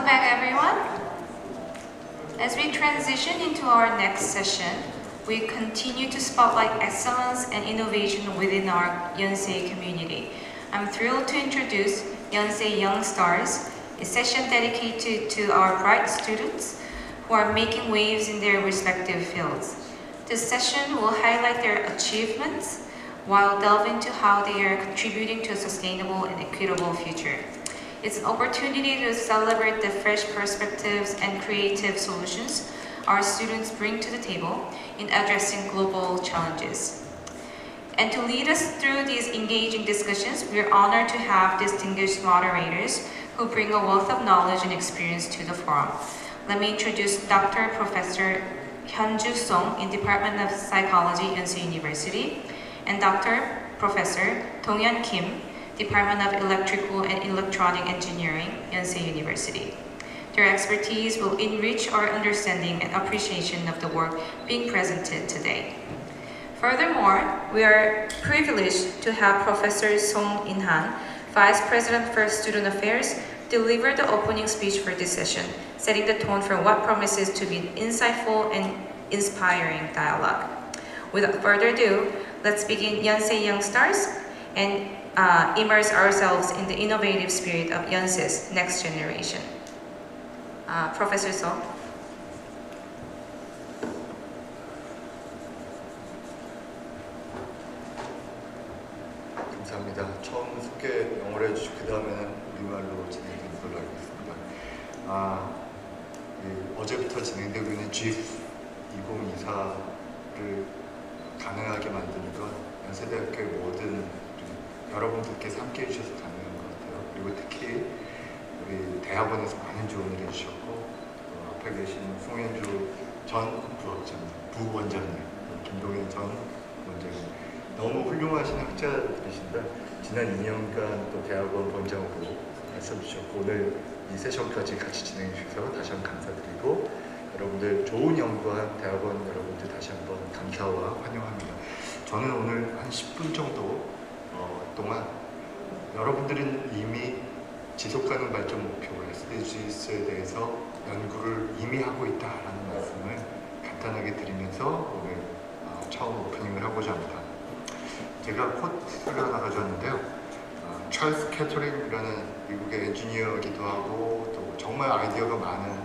Welcome back, everyone. As we transition into our next session, we continue to spotlight excellence and innovation within our Yonsei community. I'm thrilled to introduce Yonsei Young Stars, a session dedicated to our bright students who are making waves in their respective fields. This session will highlight their achievements while delving into how they are contributing to a sustainable and equitable future. It's an opportunity to celebrate the fresh perspectives and creative solutions our students bring to the table in addressing global challenges. And to lead us through these engaging discussions, we are honored to have distinguished moderators who bring a wealth of knowledge and experience to the forum. Let me introduce Dr. Professor Hyunju Song in Department of Psychology, Yonsei University, and Dr. Professor Donghyun Kim, Department of Electrical and Electronic Engineering, Yonsei University. Their expertise will enrich our understanding and appreciation of the work being presented today. Furthermore, we are privileged to have Professor Song In-han, Vice President for Student Affairs, deliver the opening speech for this session, setting the tone for what promises to be an insightful and inspiring dialogue. Without further ado, let's begin Yonsei Young Stars and immerse ourselves in the innovative spirit of Yonsei's next generation. Professor Song. 감사합니다. 처음 소개 영어로 해주시고 그 다음에는 우리말로 진행되는 걸로 알고 있습니다. 어제부터 진행되고 있는 GIF 2024를 가능하게 만드는 건 연세대학교의 모든 여러분들께서 함께 해주셔서 가능한 것 같아요. 그리고 특히 우리 대학원에서 많은 조언을 해주셨고 앞에 계신 송현주 전 부원장님, 김동현 전 원장님 너무 훌륭하신 학자들이신다. 지난 2년간 또 대학원 원장으로 애써주셨고 오늘 이 세션까지 같이 진행해 주셔서 다시 한번 감사드리고 여러분들 좋은 연구한 대학원 여러분들 다시 한번 감사와 환영합니다. 저는 오늘 한 10분 정도 동안 여러분들은 이미 지속가능 발전 목표 SDGs에 대해서 연구를 이미 하고 있다라는 말씀을 간단하게 드리면서 오늘 처음 오프닝을 하고자 합니다. 제가 코트를 하나 가져왔는데요. 찰스 캐터링이라는 미국의 엔지니어이기도 하고 또 정말 아이디어가 많은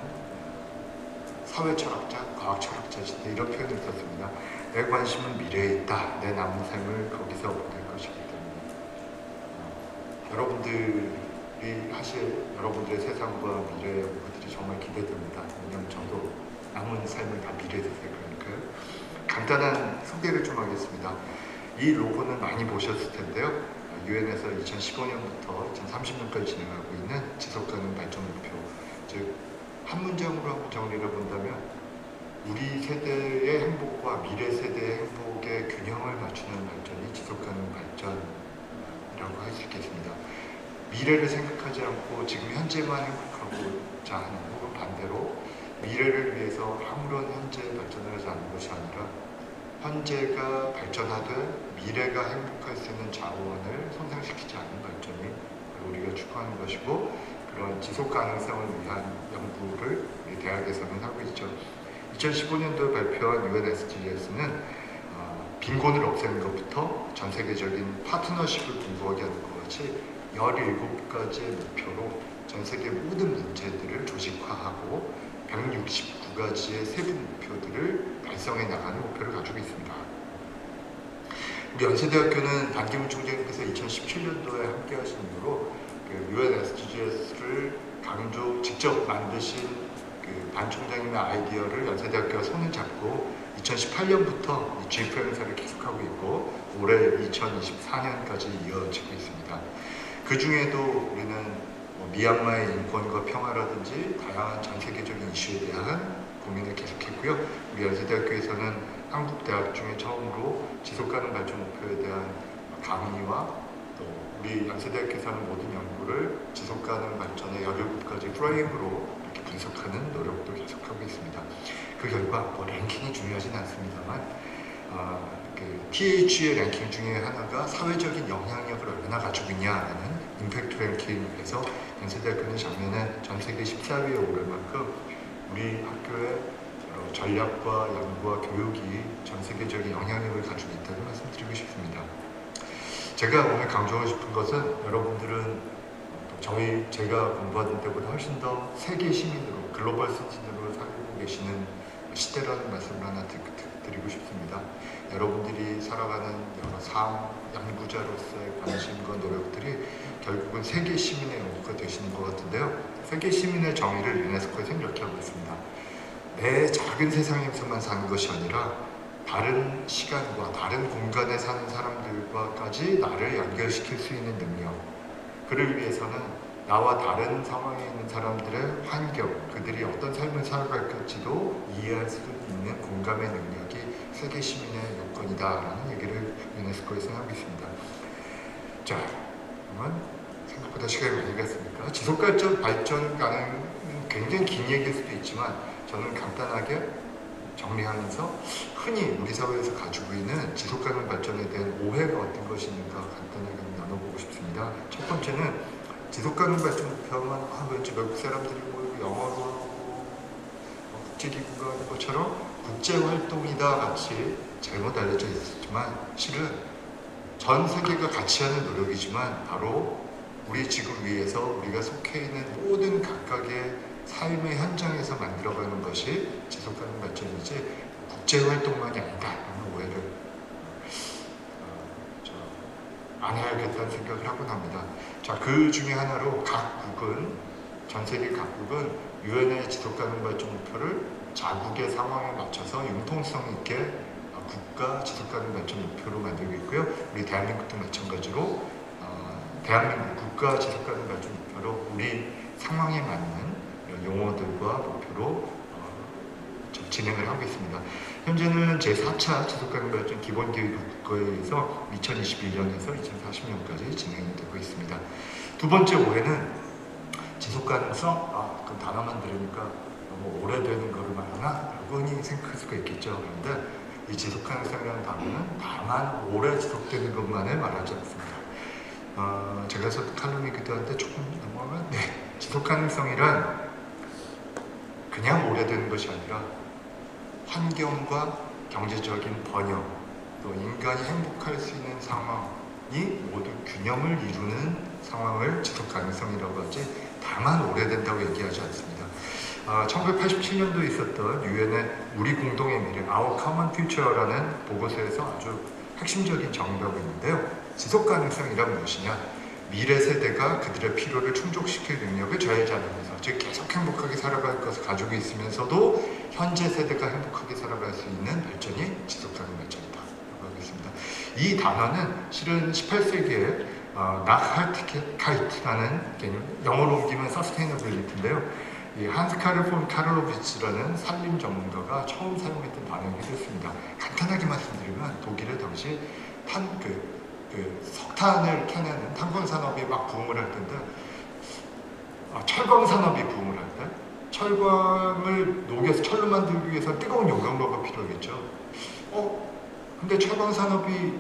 사회철학자, 과학철학자신데 이런 표현을 썼습니다. 내 관심은 미래에 있다. 내 남은 삶을 거기서 보낼 것이기 때문에 여러분들이 하실 여러분들의 세상과 미래의 연구들이 정말 기대됩니다. 왜냐하면 저도 남은 삶을 다 미래에서 살 거니까요. 간단한 소개를 좀 하겠습니다. 이 로고는 많이 보셨을 텐데요. 유엔에서 2015년부터 2030년까지 진행하고 있는 지속가능 발전 목표, 즉 한 문장으로 한번 정리를 본다면 우리 세대의 행복과 미래 세대의 행복의 균형을 맞추는 발전이 지속가능 발전이라고 할 수 있겠습니다. 미래를 생각하지 않고 지금 현재만 행복하고자 하는 혹은 반대로 미래를 위해서 아무런 현재 발전을 하지 않는 것이 아니라 현재가 발전하되 미래가 행복할 수 있는 자원을 손상시키지 않는 발전이 우리가 추구하는 것이고 그런 지속 가능성을 위한 연구를 우리 대학에서는 하고 있죠. 2015년도에 발표한 UN SDGs는 빈곤을 없애는 것부터 전 세계적인 파트너십을 공부하게 하는 것 같이 17가지의 목표로 전 세계 모든 문제들을 조직화하고 169가지의 세부 목표들을 달성해 나가는 목표를 가지고 있습니다. 우리 연세대학교는 반기문 총장님께서 2017년도에 함께 하신 이후로 UN SDGs를 강조 직접 만드신 반 총장님의 아이디어를 연세대학교가 손을 잡고 2018년부터 GIF 행사를 계속하고 있고 올해 2024년까지 이어지고 있습니다. 그 중에도 우리는 미얀마의 인권과 평화라든지 다양한 전 세계적인 이슈에 대한 고민을 계속했고요. 우리 연세대학교에서는 한국 대학 중에 처음으로 지속가능 발전 목표에 대한 강의와 또 우리 연세대학교에서 하는 모든 연구를 지속가능 발전의 17가지 프레임으로 이렇게 분석하는 노력도 계속하고 있습니다. 그 결과 랭킹이 중요하진 않습니다만 TH의 랭킹 중에 하나가 사회적인 영향력을 얼마나 가지고 있냐라는 임팩트 랭킹에서 연세대학교는 작년에 전 세계 14위에 오를 만큼 우리 학교의 전략과 연구와 교육이 전 세계적인 영향력을 가지고 있다는 말씀드리고 싶습니다. 제가 오늘 강조하고 싶은 것은 여러분들은 제가 공부하던 때보다 훨씬 더 세계 시민으로 글로벌 시민으로 살고 계시는 시대라는 말씀을 하나 드리고 싶습니다. 여러분들이 살아가는 여러 삶, 연구자로서의 관심과 노력들이 결국은 세계 시민의 연구가 되시는 것 같은데요. 세계 시민의 정의를 유네스코에서 이렇게 하고 있습니다. 내 작은 세상에서만 사는 것이 아니라 다른 시간과 다른 공간에 사는 사람들과까지 나를 연결시킬 수 있는 능력, 그를 위해서는 나와 다른 상황에 있는 사람들의 환경, 그들이 어떤 삶을 살아갈지도 이해할 수 있는 공감의 능력이 세계 시민의 요건이다라는 얘기를 유네스코에서 하고 있습니다. 자, 그러면 생각보다 시간이 많이 갔으니까 지속발전 가능은 굉장히 긴 얘기일 수도 있지만 저는 간단하게 정리하면서 흔히 우리 사회에서 가지고 있는 지속가능 발전에 대한 오해가 어떤 것이 있는가 간단하게 나눠보고 싶습니다. 첫 번째는 지속가능 발전 목표만 왠지 외국 사람들이 뭐 영어로 하고 국제기구가 하는 것처럼 국제활동이다 같이 잘못 알려져 있었지만 실은 전 세계가 같이 하는 노력이지만 바로 우리 지구 위에서 우리가 속해 있는 모든 각각의 삶의 현장에서 만들어가는 것이 지속가능 발전이지 국제활동만이 아니다라는 오해를 안 해야겠다는 생각을 하곤 합니다. 자, 그 중에 하나로 전 세계 각국은 유엔의 지속가능 발전 목표를 자국의 상황에 맞춰서 융통성 있게 국가 지속가능 발전 목표로 만들고 있고요. 우리 대한민국도 마찬가지로 대한민국 국가 지속가능 발전 목표로 우리 상황에 맞는 용어들과 목표로 진행을 하고 있습니다. 현재는 제4차 지속가능 발전 기본계획 국가에 의해서 2021년에서 2040년까지 진행이 되고 있습니다. 두 번째 오해는 지속가능성? 그 단어만 들으니까 너무 오래되는 거를 말하나? 라고 흔히 생각할 수가 있겠죠. 그런데 이 지속가능성이라는 단어는 다만 오래 지속되는 것만을 말하지 않습니다. 제가 썼던 칼럼이기도 한데 조금 넘어가면 지속가능성이란 그냥 오래되는 것이 아니라 환경과 경제적인 번영, 또 인간이 행복할 수 있는 상황이 모두 균형을 이루는 상황을 지속가능성이라고 하지 다만 오래된다고 얘기하지 않습니다. 1987년도에 있었던 유엔의 우리 공동의 미래, Our Common Future라는 보고서에서 아주 핵심적인 정의가 있는데요. 지속가능성이란 무엇이냐? 미래 세대가 그들의 필요를 충족시킬 능력을 저해하지 않으면서, 즉 계속 행복하게 살아갈 것을 가지고 있으면서도 현재 세대가 행복하게 살아갈 수 있는 발전이 지속가능 발전이다 라고 하겠습니다. 이 단어는 실은 18세기에 나흐알티카이트라는 개념, 영어로 옮기면 Sustainability인데요. 이 한스 카르 폰 카를로비츠라는 산림 전문가가 처음 사용했던 단어이기도 했습니다. 간단하게 말씀드리면 독일의 당시 석탄을 캐내는 탄광 산업이 막 부흥을 할 텐데, 철광 산업이 부흥을 할 때 철광을 녹여서 철로 만들기 위해서 뜨거운 용광로가 필요하겠죠. 근데 철광 산업이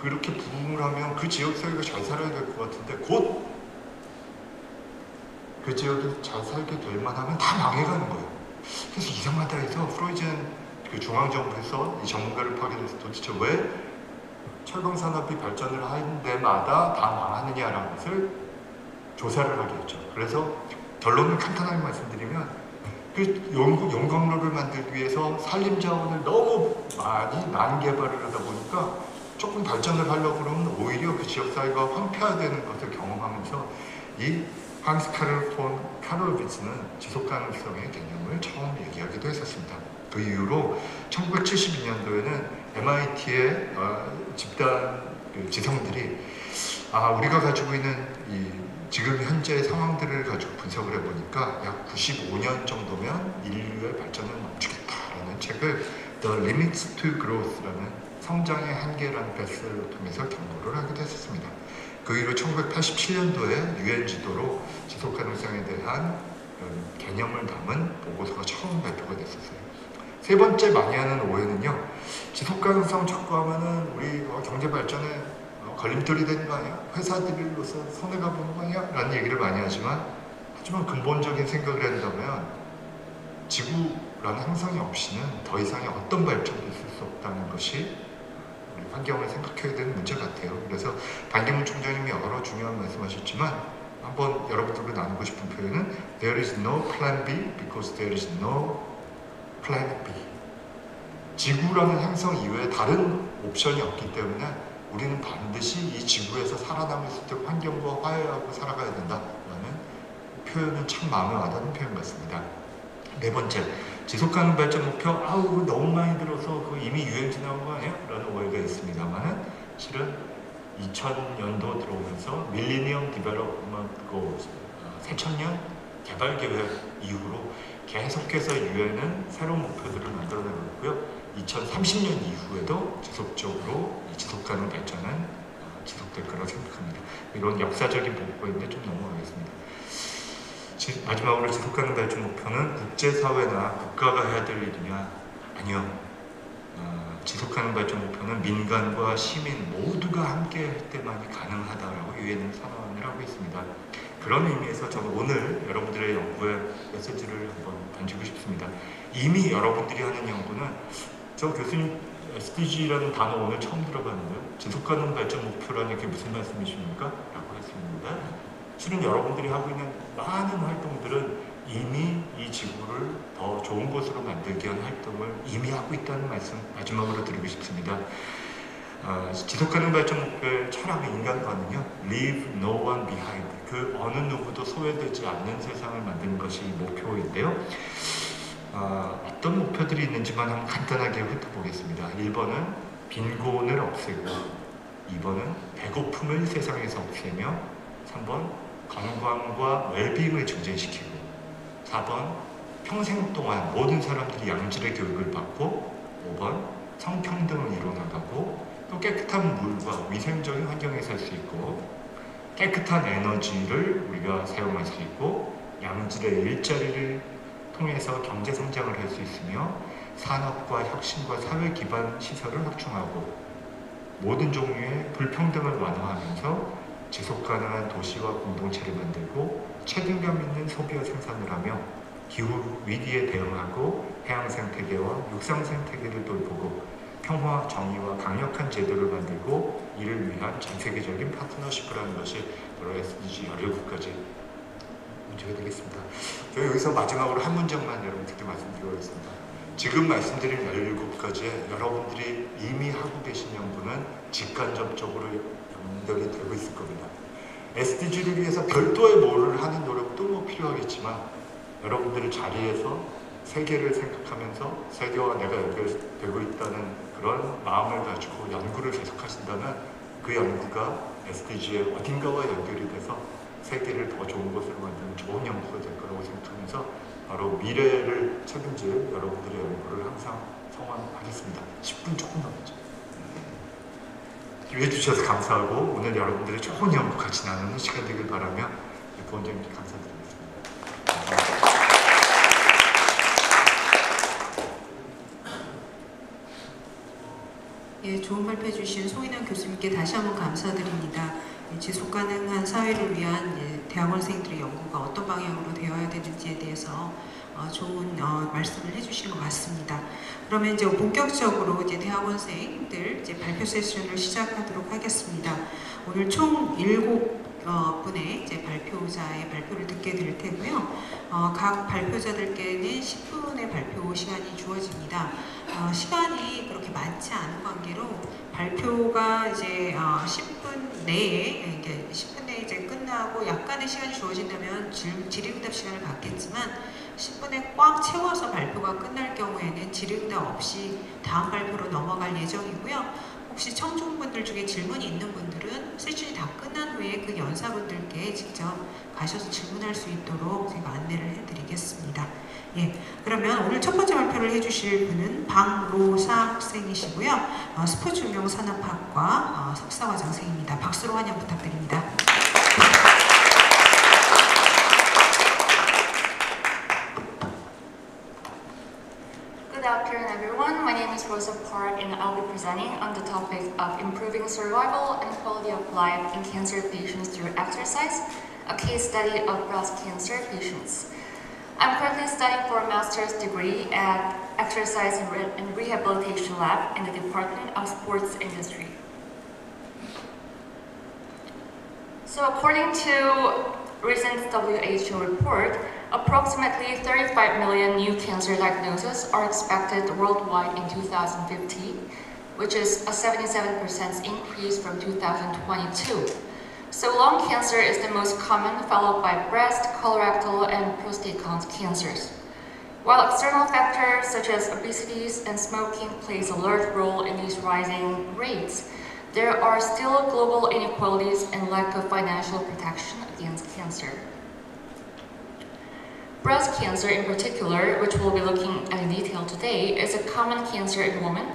그렇게 부흥을 하면 그 지역 사회가 잘 살아야 될 것 같은데 곧 그 지역이 잘 살게 될 만하면 다 망해가는 거예요. 그래서 이상하다 해서 프로이젠 그 중앙정부에서 이 전문가를 파견해서 도대체 왜 철강 산업이 발전을 하는 데마다 다 망하느냐라는 것을 조사를 하게 했죠. 그래서 결론을 간단하게 말씀드리면 그 용광로를 만들기 위해서 산림 자원을 너무 많이 난개발을 하다 보니까 조금 발전을 하려고 그러면 오히려 그 지역사회가 황폐화되는 것을 경험하면서 이 한스 카르 폰 카를로비츠는 지속가능성의 개념을 처음 얘기하기도 했었습니다. 그 이후로 1972년도에는 MIT의 집단 지성들이 우리가 가지고 있는 지금 현재 상황들을 가지고 분석을 해보니까 약 95년 정도면 인류의 발전을 멈추겠다라는 책을 The Limits to Growth라는 성장의 한계라는 베스트셀러를 통해서 경고를 하기도 했었습니다. 그 이후 1987년도에 유엔 지도로 지속가능성에 대한 개념을 담은 보고서가 처음 발표가 됐었어요. 세 번째 많이 하는 오해는요, 지속가능성 촉구하면은 우리 경제 발전에 걸림돌이 되는 거 아니야? 회사들로서 손해가 보는 거 아니야? 라는 얘기를 많이 하지만 근본적인 생각을 한다면 지구라는 행성이 없이는 더 이상의 어떤 발전도 있을 수 없다는 것이 우리 환경을 생각해야 되는 문제 같아요. 그래서 반기문 총장님이 여러 중요한 말씀하셨지만 한번 여러분들과 나누고 싶은 표현은 There is no plan B because there is no planet B. 지구라는 행성 이외에 다른 옵션이 없기 때문에 우리는 반드시 이 지구에서 살아남을 수 있도록 환경과 화해하고 살아가야 된다라는 표현은 참 마음에 와닿는 표현 같습니다. 네 번째, 지속가능 발전 목표. 아우 너무 많이 들어서 이미 유행 지나온 거 아니야? 라는 오해가 있습니다만은 실은 2000년도 들어오면서 밀리니엄 디벨롭먼트 골, 새천년 개발 계획 이후로 계속해서 유엔은 새로운 목표들을 만들어내고 있고요. 2030년 이후에도 지속적으로 이 지속가능 발전은 지속될 거라고 생각합니다. 이런 역사적인 보고인데 좀 넘어가겠습니다. 마지막으로 지속가능 발전 목표는 국제사회나 국가가 해야 될 일이냐? 아니요. 지속가능 발전 목표는 민간과 시민 모두가 함께 할 때만이 가능하다라고 유엔은 선언을 하고 있습니다. 그런 의미에서 저는 오늘 여러분들의 연구에 메시지를 한번 던지고 싶습니다. 이미 여러분들이 하는 연구는 저 교수님 SDG라는 단어 오늘 처음 들어봤는데요. 지속가능 발전 목표라는 게 무슨 말씀이십니까? 라고 했습니다. 실은 여러분들이 하고 있는 많은 활동들은 이미 이 지구를 더 좋은 곳으로 만들기 위한 활동을 이미 하고 있다는 말씀 마지막으로 드리고 싶습니다. 지속가능 발전 목표의 철학의 인간관은요, Leave no one behind. 그 어느 누구도 소외되지 않는 세상을 만드는 것이 목표인데요. 어떤 목표들이 있는지만 한번 간단하게 훑어보겠습니다. 1번은 빈곤을 없애고, 2번은 배고픔을 세상에서 없애며, 3번 건강과 웰빙을 증진시키고, 4번 평생 동안 모든 사람들이 양질의 교육을 받고, 5번 성평등을 이뤄나가고, 또 깨끗한 물과 위생적인 환경에 살 수 있고, 깨끗한 에너지를 우리가 사용할 수 있고, 양질의 일자리를 통해서 경제 성장을 할 수 있으며, 산업과 혁신과 사회 기반 시설을 확충하고, 모든 종류의 불평등을 완화하면서 지속 가능한 도시와 공동체를 만들고, 책임감 있는 소비와 생산을 하며 기후 위기에 대응하고 해양 생태계와 육상 생태계를 돌보고 평화, 정의와 강력한 제도를 만들고 이를 위한 전 세계적인 파트너십을 하는 것이 바로 SDG 17가지 문제가 되겠습니다. 저희 여기서 마지막으로 한 문장만 여러분들께 말씀드리겠습니다. 지금 말씀드린 17가지에 여러분들이 이미 하고 계신 연구는 직간접적으로 연결이 되고 있을 겁니다. SDG를 위해서 별도의 뭐를 하는 노력도 뭐 필요하겠지만 여러분들의 자리에서 세계를 생각하면서 세계와 내가 연결되고 있다는 그런 마음을 가지고 연구를 계속하신다면 그 연구가 SDG의 어딘가와 연결이 돼서 세계를 더 좋은 곳으로 만드는 좋은 연구가 될 거라고 생각하면서 바로 미래를 책임질 여러분들의 연구를 항상 성원하겠습니다. 10분 조금 넘었죠. 기회해 주셔서 감사하고 오늘 여러분들의 좋은 연구 같이 나누는 시간 되길 바라며 부원장님께 감사드리겠습니다. 감사합니다. 예, 좋은 발표해 주신 송인환 교수님께 다시 한번 감사드립니다. 지속가능한 사회를 위한 대학원생들의 연구가 어떤 방향으로 되어야 되는지에 대해서 좋은 말씀을 해주신 것 같습니다. 그러면 이제 본격적으로 이제 대학원생들 발표 세션을 시작하도록 하겠습니다. 오늘 총 7분의 이제 발표자의 발표를 듣게 될 테고요. 각 발표자들께는 10분의 발표 시간이 주어집니다. 시간이 그렇게 많지 않은 관계로 발표가 이제 10분 내에, 이게 10분 내에 이제 끝나고 약간의 시간이 주어진다면 질의응답 시간을 갖겠지만 10분에 꽉 채워서 발표가 끝날 경우에는 질의응답 없이 다음 발표로 넘어갈 예정이고요. 혹시 청중분들 중에 질문이 있는 분들은 세션이 다 끝난 후에 그 연사분들께 직접 가셔서 질문할 수 있도록 제가 안내를 해드리겠습니다. 예, 그러면 오늘 첫 번째 발표를 해주실 분은 방로사 학생이시고요. 스포츠응용산업학과 석사과정생입니다. 박수로 환영 부탁드립니다. Good afternoon, everyone. My name is Rosa Park, and I I'll be presenting on the topic of improving survival and quality of life in cancer patients through exercise, a case study of breast cancer patients. I'm currently studying for a master's degree at Exercise and Rehabilitation Lab in the Department of Sports Industry. So according to recent WHO report, approximately 35 million new cancer diagnoses are expected worldwide in 2050, which is a 77% increase from 2022. So lung cancer is the most common, followed by breast, colorectal, and prostate cancers. While external factors such as obesity and smoking plays a large role in these rising rates, there are still global inequalities and lack of financial protection against cancer. Breast cancer in particular, which we'll be looking at in detail today, is a common cancer in women,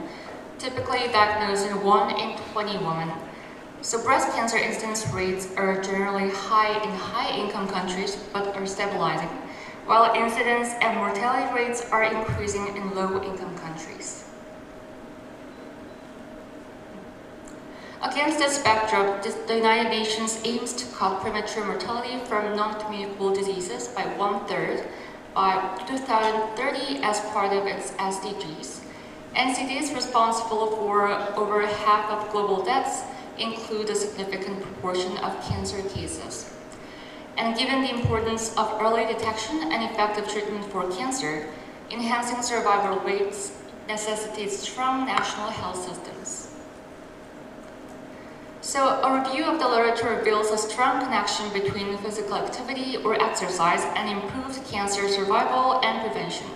typically diagnosed in 1 in 20 women. So breast cancer incidence rates are generally high in high-income countries, but are stabilizing, while incidence and mortality rates are increasing in low-income countries. Against this backdrop, the United Nations aims to cut premature mortality from non-communicable diseases by 1/3 by 2030 as part of its SDGs. NCD is responsible for over half of global deaths, include a significant proportion of cancer cases. And given the importance of early detection and effective treatment for cancer, enhancing survival rates necessitates strong national health systems. So a review of the literature reveals a strong connection between physical activity or exercise and improved cancer survival and prevention.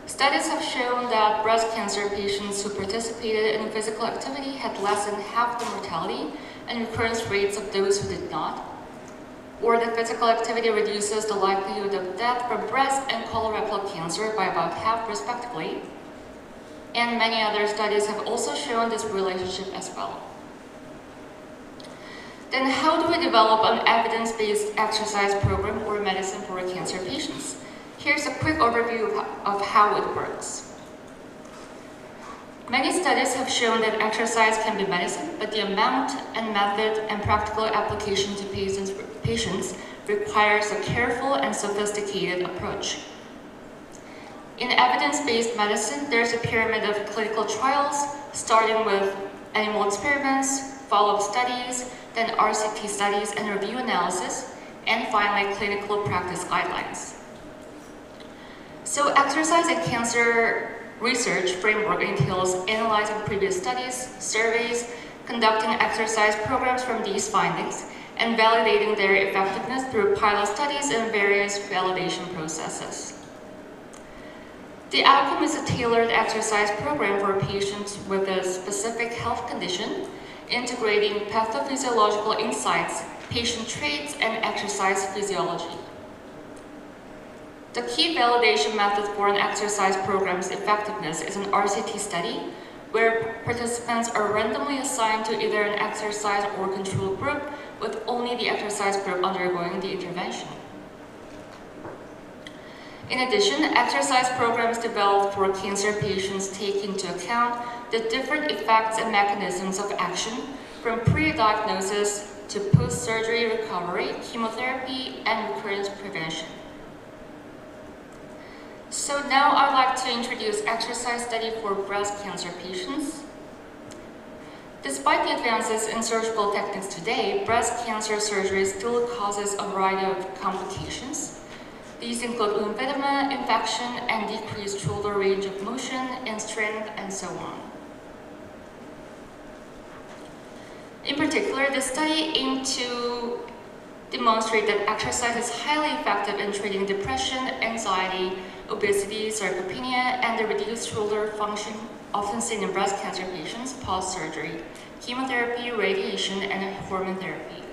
Studies have shown that breast cancer patients who participated in physical activity had less than half the mortality and recurrence rates of those who did not, or that physical activity reduces the likelihood of death from breast and colorectal cancer by about half respectively, and many other studies have also shown this relationship as well. Then how do we develop an evidence-based exercise program or medicine for cancer patients? Here's a quick overview of how it works. Many studies have shown that exercise can be medicine, but the amount and method and practical application to patients requires a careful and sophisticated approach. In evidence-based medicine, there's a pyramid of clinical trials, starting with animal experiments, follow-up studies, then RCT studies and review analysis, and finally clinical practice guidelines. So exercise and cancer research framework entails analyzing previous studies, surveys, conducting exercise programs from these findings, and validating their effectiveness through pilot studies and various validation processes. The outcome is a tailored exercise program for patients with a specific health condition, integrating pathophysiological insights, patient traits, and exercise physiology. The key validation method for an exercise program's effectiveness is an RCT study, where participants are randomly assigned to either an exercise or control group, with only the exercise group undergoing the intervention. In addition, exercise programs developed for cancer patients take into account the different effects and mechanisms of action from pre-diagnosis to post-surgery recovery, chemotherapy, and recurrence prevention. So now I'd like to introduce exercise study for breast cancer patients. Despite the advances in surgical techniques today, breast cancer surgery still causes a variety of complications. These include lymphedema, infection, and decreased shoulder range of motion and strength, and so on. In particular, the study aimed to demonstrate that exercise is highly effective in treating depression, anxiety, obesity, sarcopenia, and the reduced shoulder function often seen in breast cancer patients post-surgery, chemotherapy, radiation, and hormone therapy.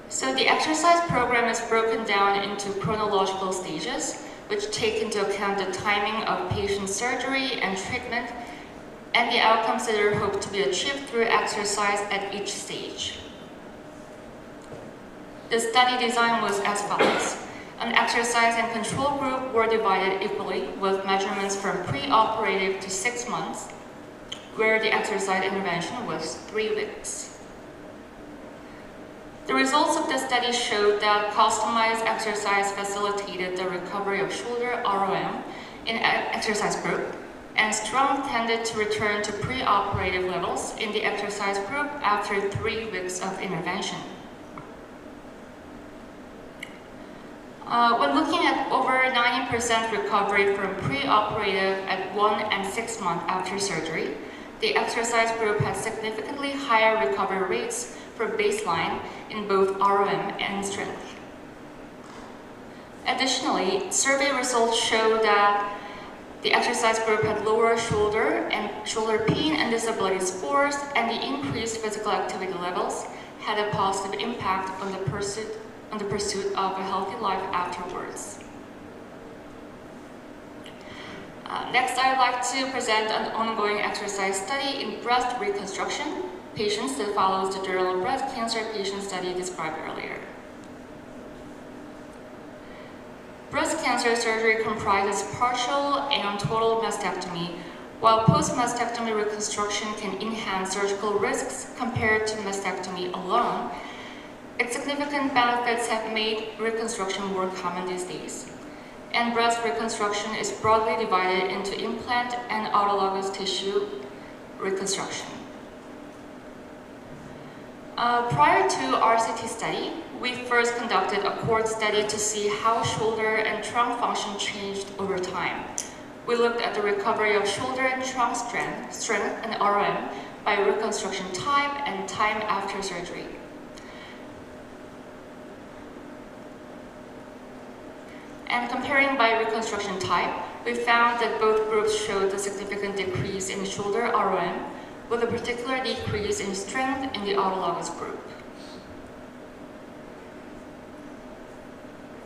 So the exercise program is broken down into chronological stages, which take into account the timing of patient surgery and treatment, and the outcomes that are hoped to be achieved through exercise at each stage. The study design was as follows. An exercise and control group were divided equally with measurements from pre-operative to 6 months, where the exercise intervention was 3 weeks. The results of the study showed that customized exercise facilitated the recovery of shoulder ROM in exercise group, and strength tended to return to pre-operative levels in the exercise group after 3 weeks of intervention. When looking at over 90% recovery from pre-operative at 1 and 6 months after surgery, the exercise group had significantly higher recovery rates for baseline in both ROM and strength. Additionally, survey results show that the exercise group had lower shoulder pain and disability scores, and the increased physical activity levels had a positive impact on the pursuit of a healthy life afterwards. Next, I'd like to present an ongoing exercise study in breast reconstruction patients that follows the Journal of Breast Cancer Patient Study described earlier. Breast cancer surgery comprises partial and total mastectomy, while post-mastectomy reconstruction can enhance surgical risks compared to mastectomy alone. Its significant benefits have made reconstruction more common these days. And breast reconstruction is broadly divided into implant and autologous tissue reconstruction. Prior to RCT study, we first conducted a cohort study to see how shoulder and trunk function changed over time. We looked at the recovery of shoulder and trunk strength and RM by reconstruction type and time after surgery. And comparing by reconstruction type, we found that both groups showed a significant decrease in shoulder RM, with a particular decrease in strength in the autologous group.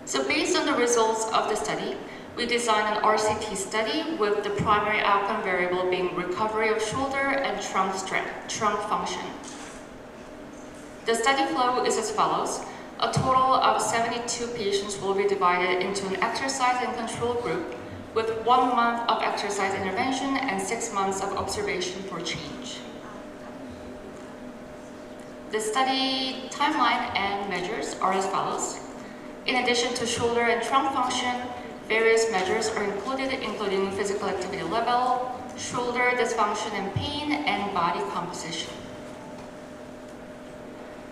So based on the results of the study, we designed an RCT study with the primary outcome variable being recovery of shoulder and trunk function. The study flow is as follows. A total of 72 patients will be divided into an exercise and control group with 1 month of exercise intervention and 6 months of observation for change. The study timeline and measures are as follows. In addition to shoulder and trunk function, various measures are included, including physical activity level, shoulder dysfunction and pain, and body composition.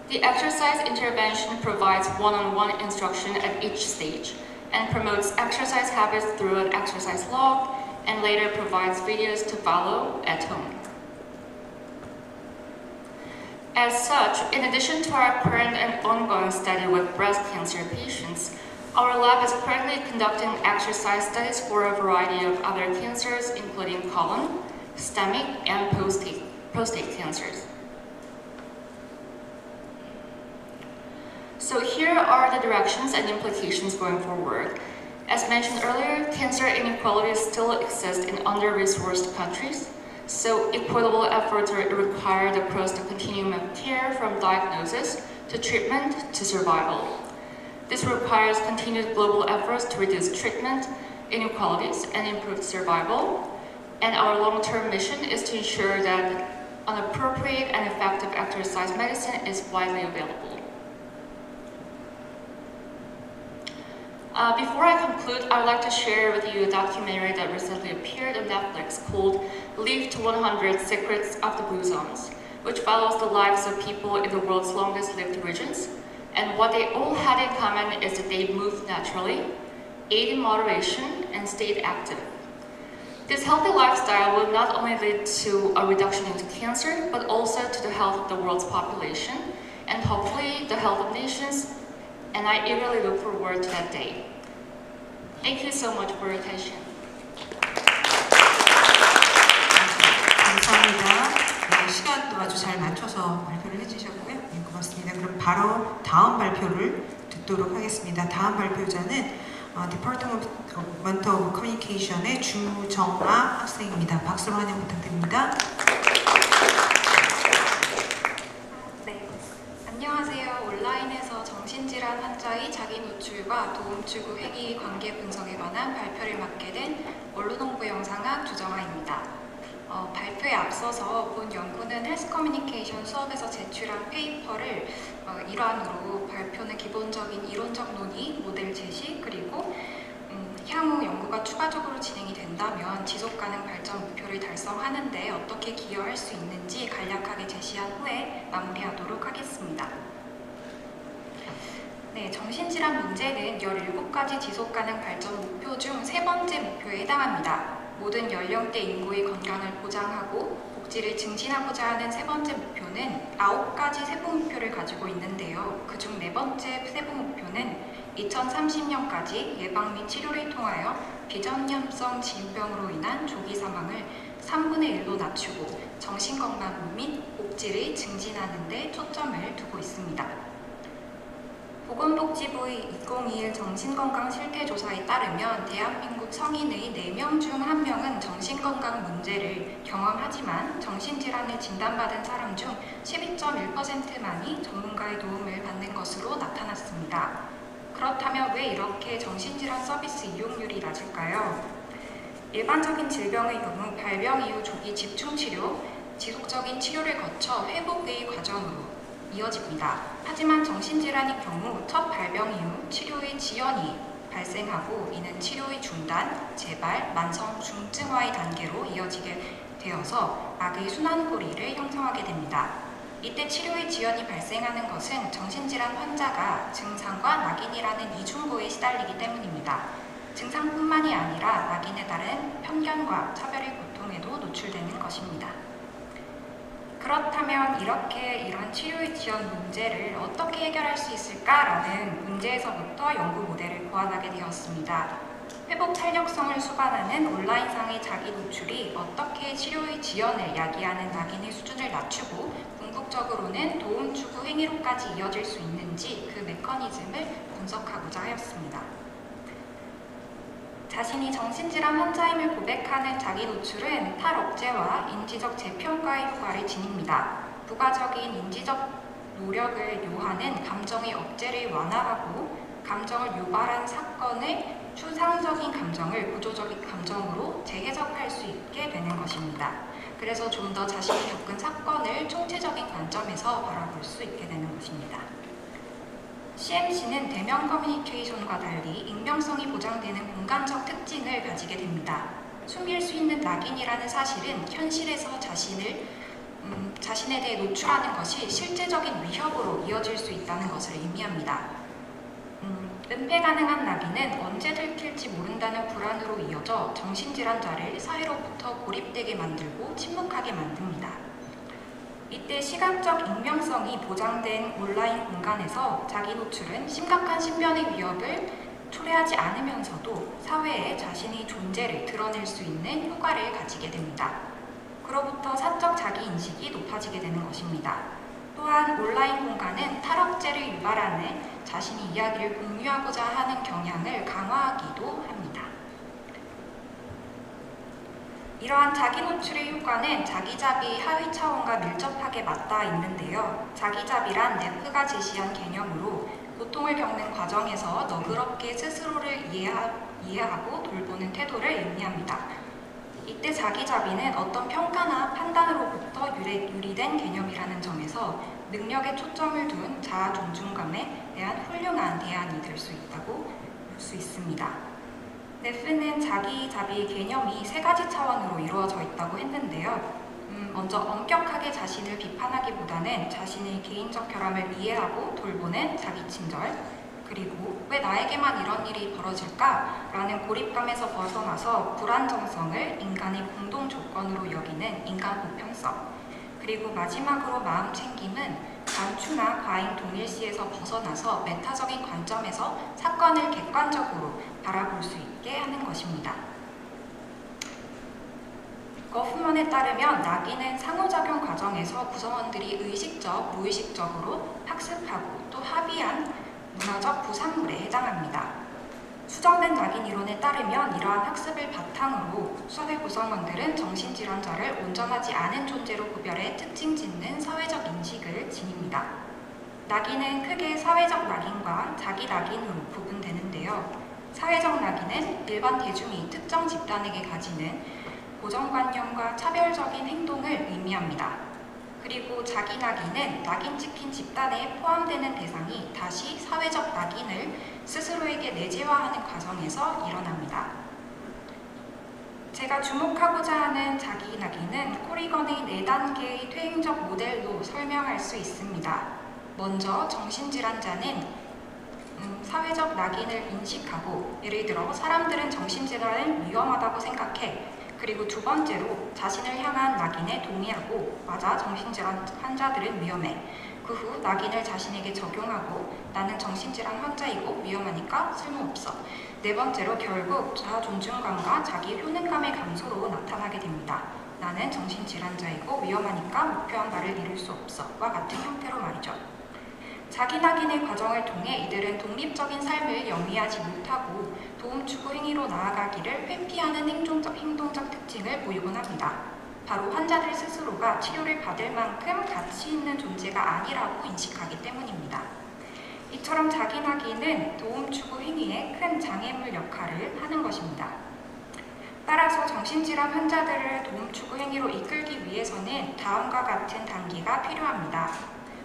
The exercise intervention provides one-on-one instruction at each stage and promotes exercise habits through an exercise log, and later provides videos to follow at home. As such, in addition to our current and ongoing study with breast cancer patients, our lab is currently conducting exercise studies for a variety of other cancers, including colon, stomach, and prostate cancers. So here are the directions and implications going forward. As mentioned earlier, cancer inequalities still exist in under-resourced countries, so equitable efforts are required across the continuum of care from diagnosis to treatment to survival. This requires continued global efforts to reduce treatment inequalities and improve survival, and our long-term mission is to ensure that an appropriate and effective exercise medicine is widely available. Before I conclude, I would like to share with you a documentary that recently appeared on Netflix called Live to 100 Secrets of the Blue Zones, which follows the lives of people in the world's longest lived regions. And what they all had in common is that they moved naturally, ate in moderation, and stayed active. This healthy lifestyle will not only lead to a reduction in cancer, but also to the health of the world's population, and hopefully the health of nations, and I eagerly look forward to that day. Thank you so much for your attention. 감사합니다. 네, 시간도 아주 잘 맞춰서 발표를 해주셨고요. 네, 고맙습니다. 그럼 바로 다음 발표를 듣도록 하겠습니다. 다음 발표자는 Department of Communication의 주정아 학생입니다. 박수로 환영 부탁드립니다. 네, 안녕하세요. 온라인에서 정신질환 정신질환 환자의 자기 노출과 도움 추구 행위 관계 분석에 관한 발표를 맡게 된 언론홍보 영상학 주정아입니다. 발표에 앞서서 본 연구는 헬스 커뮤니케이션 수업에서 제출한 페이퍼를 일환으로 발표는 기본적인 이론적 논의, 모델 제시, 그리고 향후 연구가 추가적으로 진행이 된다면 지속가능 발전 목표를 달성하는 데 어떻게 기여할 수 있는지 간략하게 제시한 후에 마무리하도록 하겠습니다. 네, 정신질환 문제는 17가지 지속가능 발전 목표 중 3번째 목표에 해당합니다. 모든 연령대 인구의 건강을 보장하고 복지를 증진하고자 하는 3번째 목표는 9가지 세부 목표를 가지고 있는데요. 그중 4번째 세부 목표는 2030년까지 예방 및 치료를 통하여 비전염성 질병으로 인한 조기 사망을 3분의 1로 낮추고 정신건강 및 복지를 증진하는 데 초점을 두고 있습니다. 보건복지부의 2021 정신건강 실태조사에 따르면 대한민국 성인의 4명 중 1명은 정신건강 문제를 경험하지만 정신질환을 진단받은 사람 중 12.1%만이 전문가의 도움을 받는 것으로 나타났습니다. 그렇다면 왜 이렇게 정신질환 서비스 이용률이 낮을까요? 일반적인 질병의 경우 발병 이후 조기 집중치료, 지속적인 치료를 거쳐 회복의 과정으로 이어집니다. 하지만 정신질환의 경우 첫 발병 이후 치료의 지연이 발생하고 이는 치료의 중단, 재발, 만성 중증화의 단계로 이어지게 되어서 악의 순환고리를 형성하게 됩니다. 이때 치료의 지연이 발생하는 것은 정신질환 환자가 증상과 낙인이라는 이중고에 시달리기 때문입니다. 증상뿐만이 아니라 낙인에 따른 편견과 차별의 고통에도 노출되는 것입니다. 그렇다면 이런 치료의 지연 문제를 어떻게 해결할 수 있을까라는 문제에서부터 연구 모델을 고안하게 되었습니다. 회복 탄력성을 수반하는 온라인상의 자기 노출이 어떻게 치료의 지연을 야기하는 낙인의 수준을 낮추고 궁극적으로는 도움 추구 행위로까지 이어질 수 있는지 그 메커니즘을 분석하고자 하였습니다. 자신이 정신질환 환자임을 고백하는 자기 노출은 탈억제와 인지적 재평가의 효과를 지닙니다. 부가적인 인지적 노력을 요하는 감정의 억제를 완화하고 감정을 유발한 사건을 추상적인 감정을 구조적인 감정으로 재해석할 수 있게 되는 것입니다. 그래서 좀 더 자신이 겪은 사건을 총체적인 관점에서 바라볼 수 있게 되는 것입니다. CMC는 대면 커뮤니케이션과 달리 익명성이 보장되는 공간적 특징을 가지게 됩니다. 숨길 수 있는 낙인이라는 사실은 현실에서 자신에 대해 노출하는 것이 실제적인 위협으로 이어질 수 있다는 것을 의미합니다. 은폐 가능한 낙인은 언제 들킬지 모른다는 불안으로 이어져 정신질환자를 사회로부터 고립되게 만들고 침묵하게 만듭니다. 이때 시각적 익명성이 보장된 온라인 공간에서 자기 노출은 심각한 신변의 위협을 초래하지 않으면서도 사회에 자신의 존재를 드러낼 수 있는 효과를 가지게 됩니다. 그로부터 사적 자기인식이 높아지게 되는 것입니다. 또한 온라인 공간은 탈억제를 유발하는 자신이 이야기를 공유하고자 하는 경향을 강화하기도 합니다. 이러한 자기 노출의 효과는 자기자비 하위 차원과 밀접하게 맞닿아 있는데요. 자기자비란 네프가 제시한 개념으로 고통을 겪는 과정에서 너그럽게 스스로를 이해하고 돌보는 태도를 의미합니다. 이때 자기자비는 어떤 평가나 판단으로부터 유리된 개념이라는 점에서 능력에 초점을 둔 자아 존중감에 대한 훌륭한 대안이 될 수 있다고 볼 수 있습니다. 네프는 자기자비 개념이 3가지 차원으로 이루어져 있다고 했는데요. 먼저 엄격하게 자신을 비판하기보다는 자신의 개인적 결함을 이해하고 돌보는 자기친절, 그리고 왜 나에게만 이런 일이 벌어질까? 라는 고립감에서 벗어나서 불안정성을 인간의 공동 조건으로 여기는 인간 보편성, 그리고 마지막으로 마음 챙김은 단추나 과잉 동일시에서 벗어나서 메타적인 관점에서 사건을 객관적으로 바라볼 수 있게 하는 것입니다. 거프먼에 따르면 낙인은 상호작용 과정에서 구성원들이 의식적, 무의식적으로 학습하고 또 합의한 문화적 부산물에 해당합니다. 수정된 낙인 이론에 따르면 이러한 학습을 바탕으로 사회 구성원들은 정신질환자를 온전하지 않은 존재로 구별해 특징 짓는 사회적 인식을 지닙니다. 낙인은 크게 사회적 낙인과 자기 낙인으로 구분되는데요. 사회적 낙인은 일반 대중이 특정 집단에게 가지는 고정관념과 차별적인 행동을 의미합니다. 그리고 자기 낙인은 낙인 찍힌 집단에 포함되는 대상이 다시 사회적 낙인을 스스로에게 내재화하는 과정에서 일어납니다. 제가 주목하고자 하는 자기 낙인은 코리건의 4단계의 퇴행적 모델로 설명할 수 있습니다. 먼저 정신질환자는 사회적 낙인을 인식하고, 예를 들어 사람들은 정신질환을 위험하다고 생각해. 그리고 두 번째로 자신을 향한 낙인에 동의하고, 맞아, 정신질환 환자들은 위험해. 그 후 낙인을 자신에게 적용하고, 나는 정신질환 환자이고 위험하니까 쓸모없어. 네 번째로 결국 자아 존중감과 자기 효능감의 감소로 나타나게 됩니다. 나는 정신질환자이고 위험하니까 목표한 바를 이룰 수 없어와 같은 형태로 말이죠. 자기 낙인의 과정을 통해 이들은 독립적인 삶을 영위하지 못하고 도움 추구 행위로 나아가기를 회피하는 행동적 특징을 보이곤 합니다. 바로 환자들 스스로가 치료를 받을 만큼 가치 있는 존재가 아니라고 인식하기 때문입니다. 이처럼 자기 낙인은 도움 추구 행위에 큰 장애물 역할을 하는 것입니다. 따라서 정신질환 환자들을 도움 추구 행위로 이끌기 위해서는 다음과 같은 단계가 필요합니다.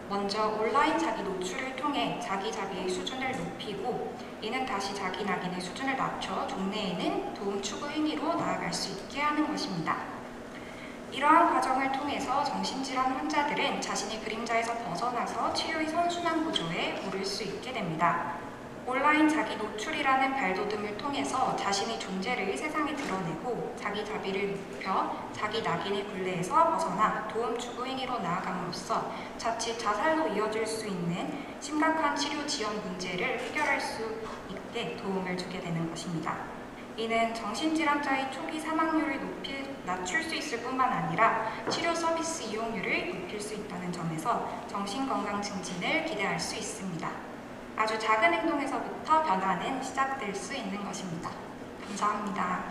먼저 온라인 자기 노출을 통해 자기 자비의 수준을 높이고, 이는 다시 자기 낙인의 수준을 낮춰 종래에는 도움 추구 행위로 나아갈 수 있게 하는 것입니다. 이러한 과정을 통해서 정신질환 환자들은 자신의 그림자에서 벗어나서 치료의 선순환 구조에 오를 수 있게 됩니다. 온라인 자기 노출이라는 발돋움을 통해서 자신의 존재를 세상에 드러내고 자기 자비를 높여 자기 낙인의 굴레에서 벗어나 도움 추구 행위로 나아감으로써 자칫 자살로 이어질 수 있는 심각한 치료 지원 문제를 해결할 수 있게 도움을 주게 되는 것입니다. 이는 정신질환자의 초기 사망률을 낮출 수 있을 뿐만 아니라 치료 서비스 이용률을 높일 수 있다는 점에서 정신건강 증진을 기대할 수 있습니다. 아주 작은 행동에서부터 변화는 시작될 수 있는 것입니다. 감사합니다.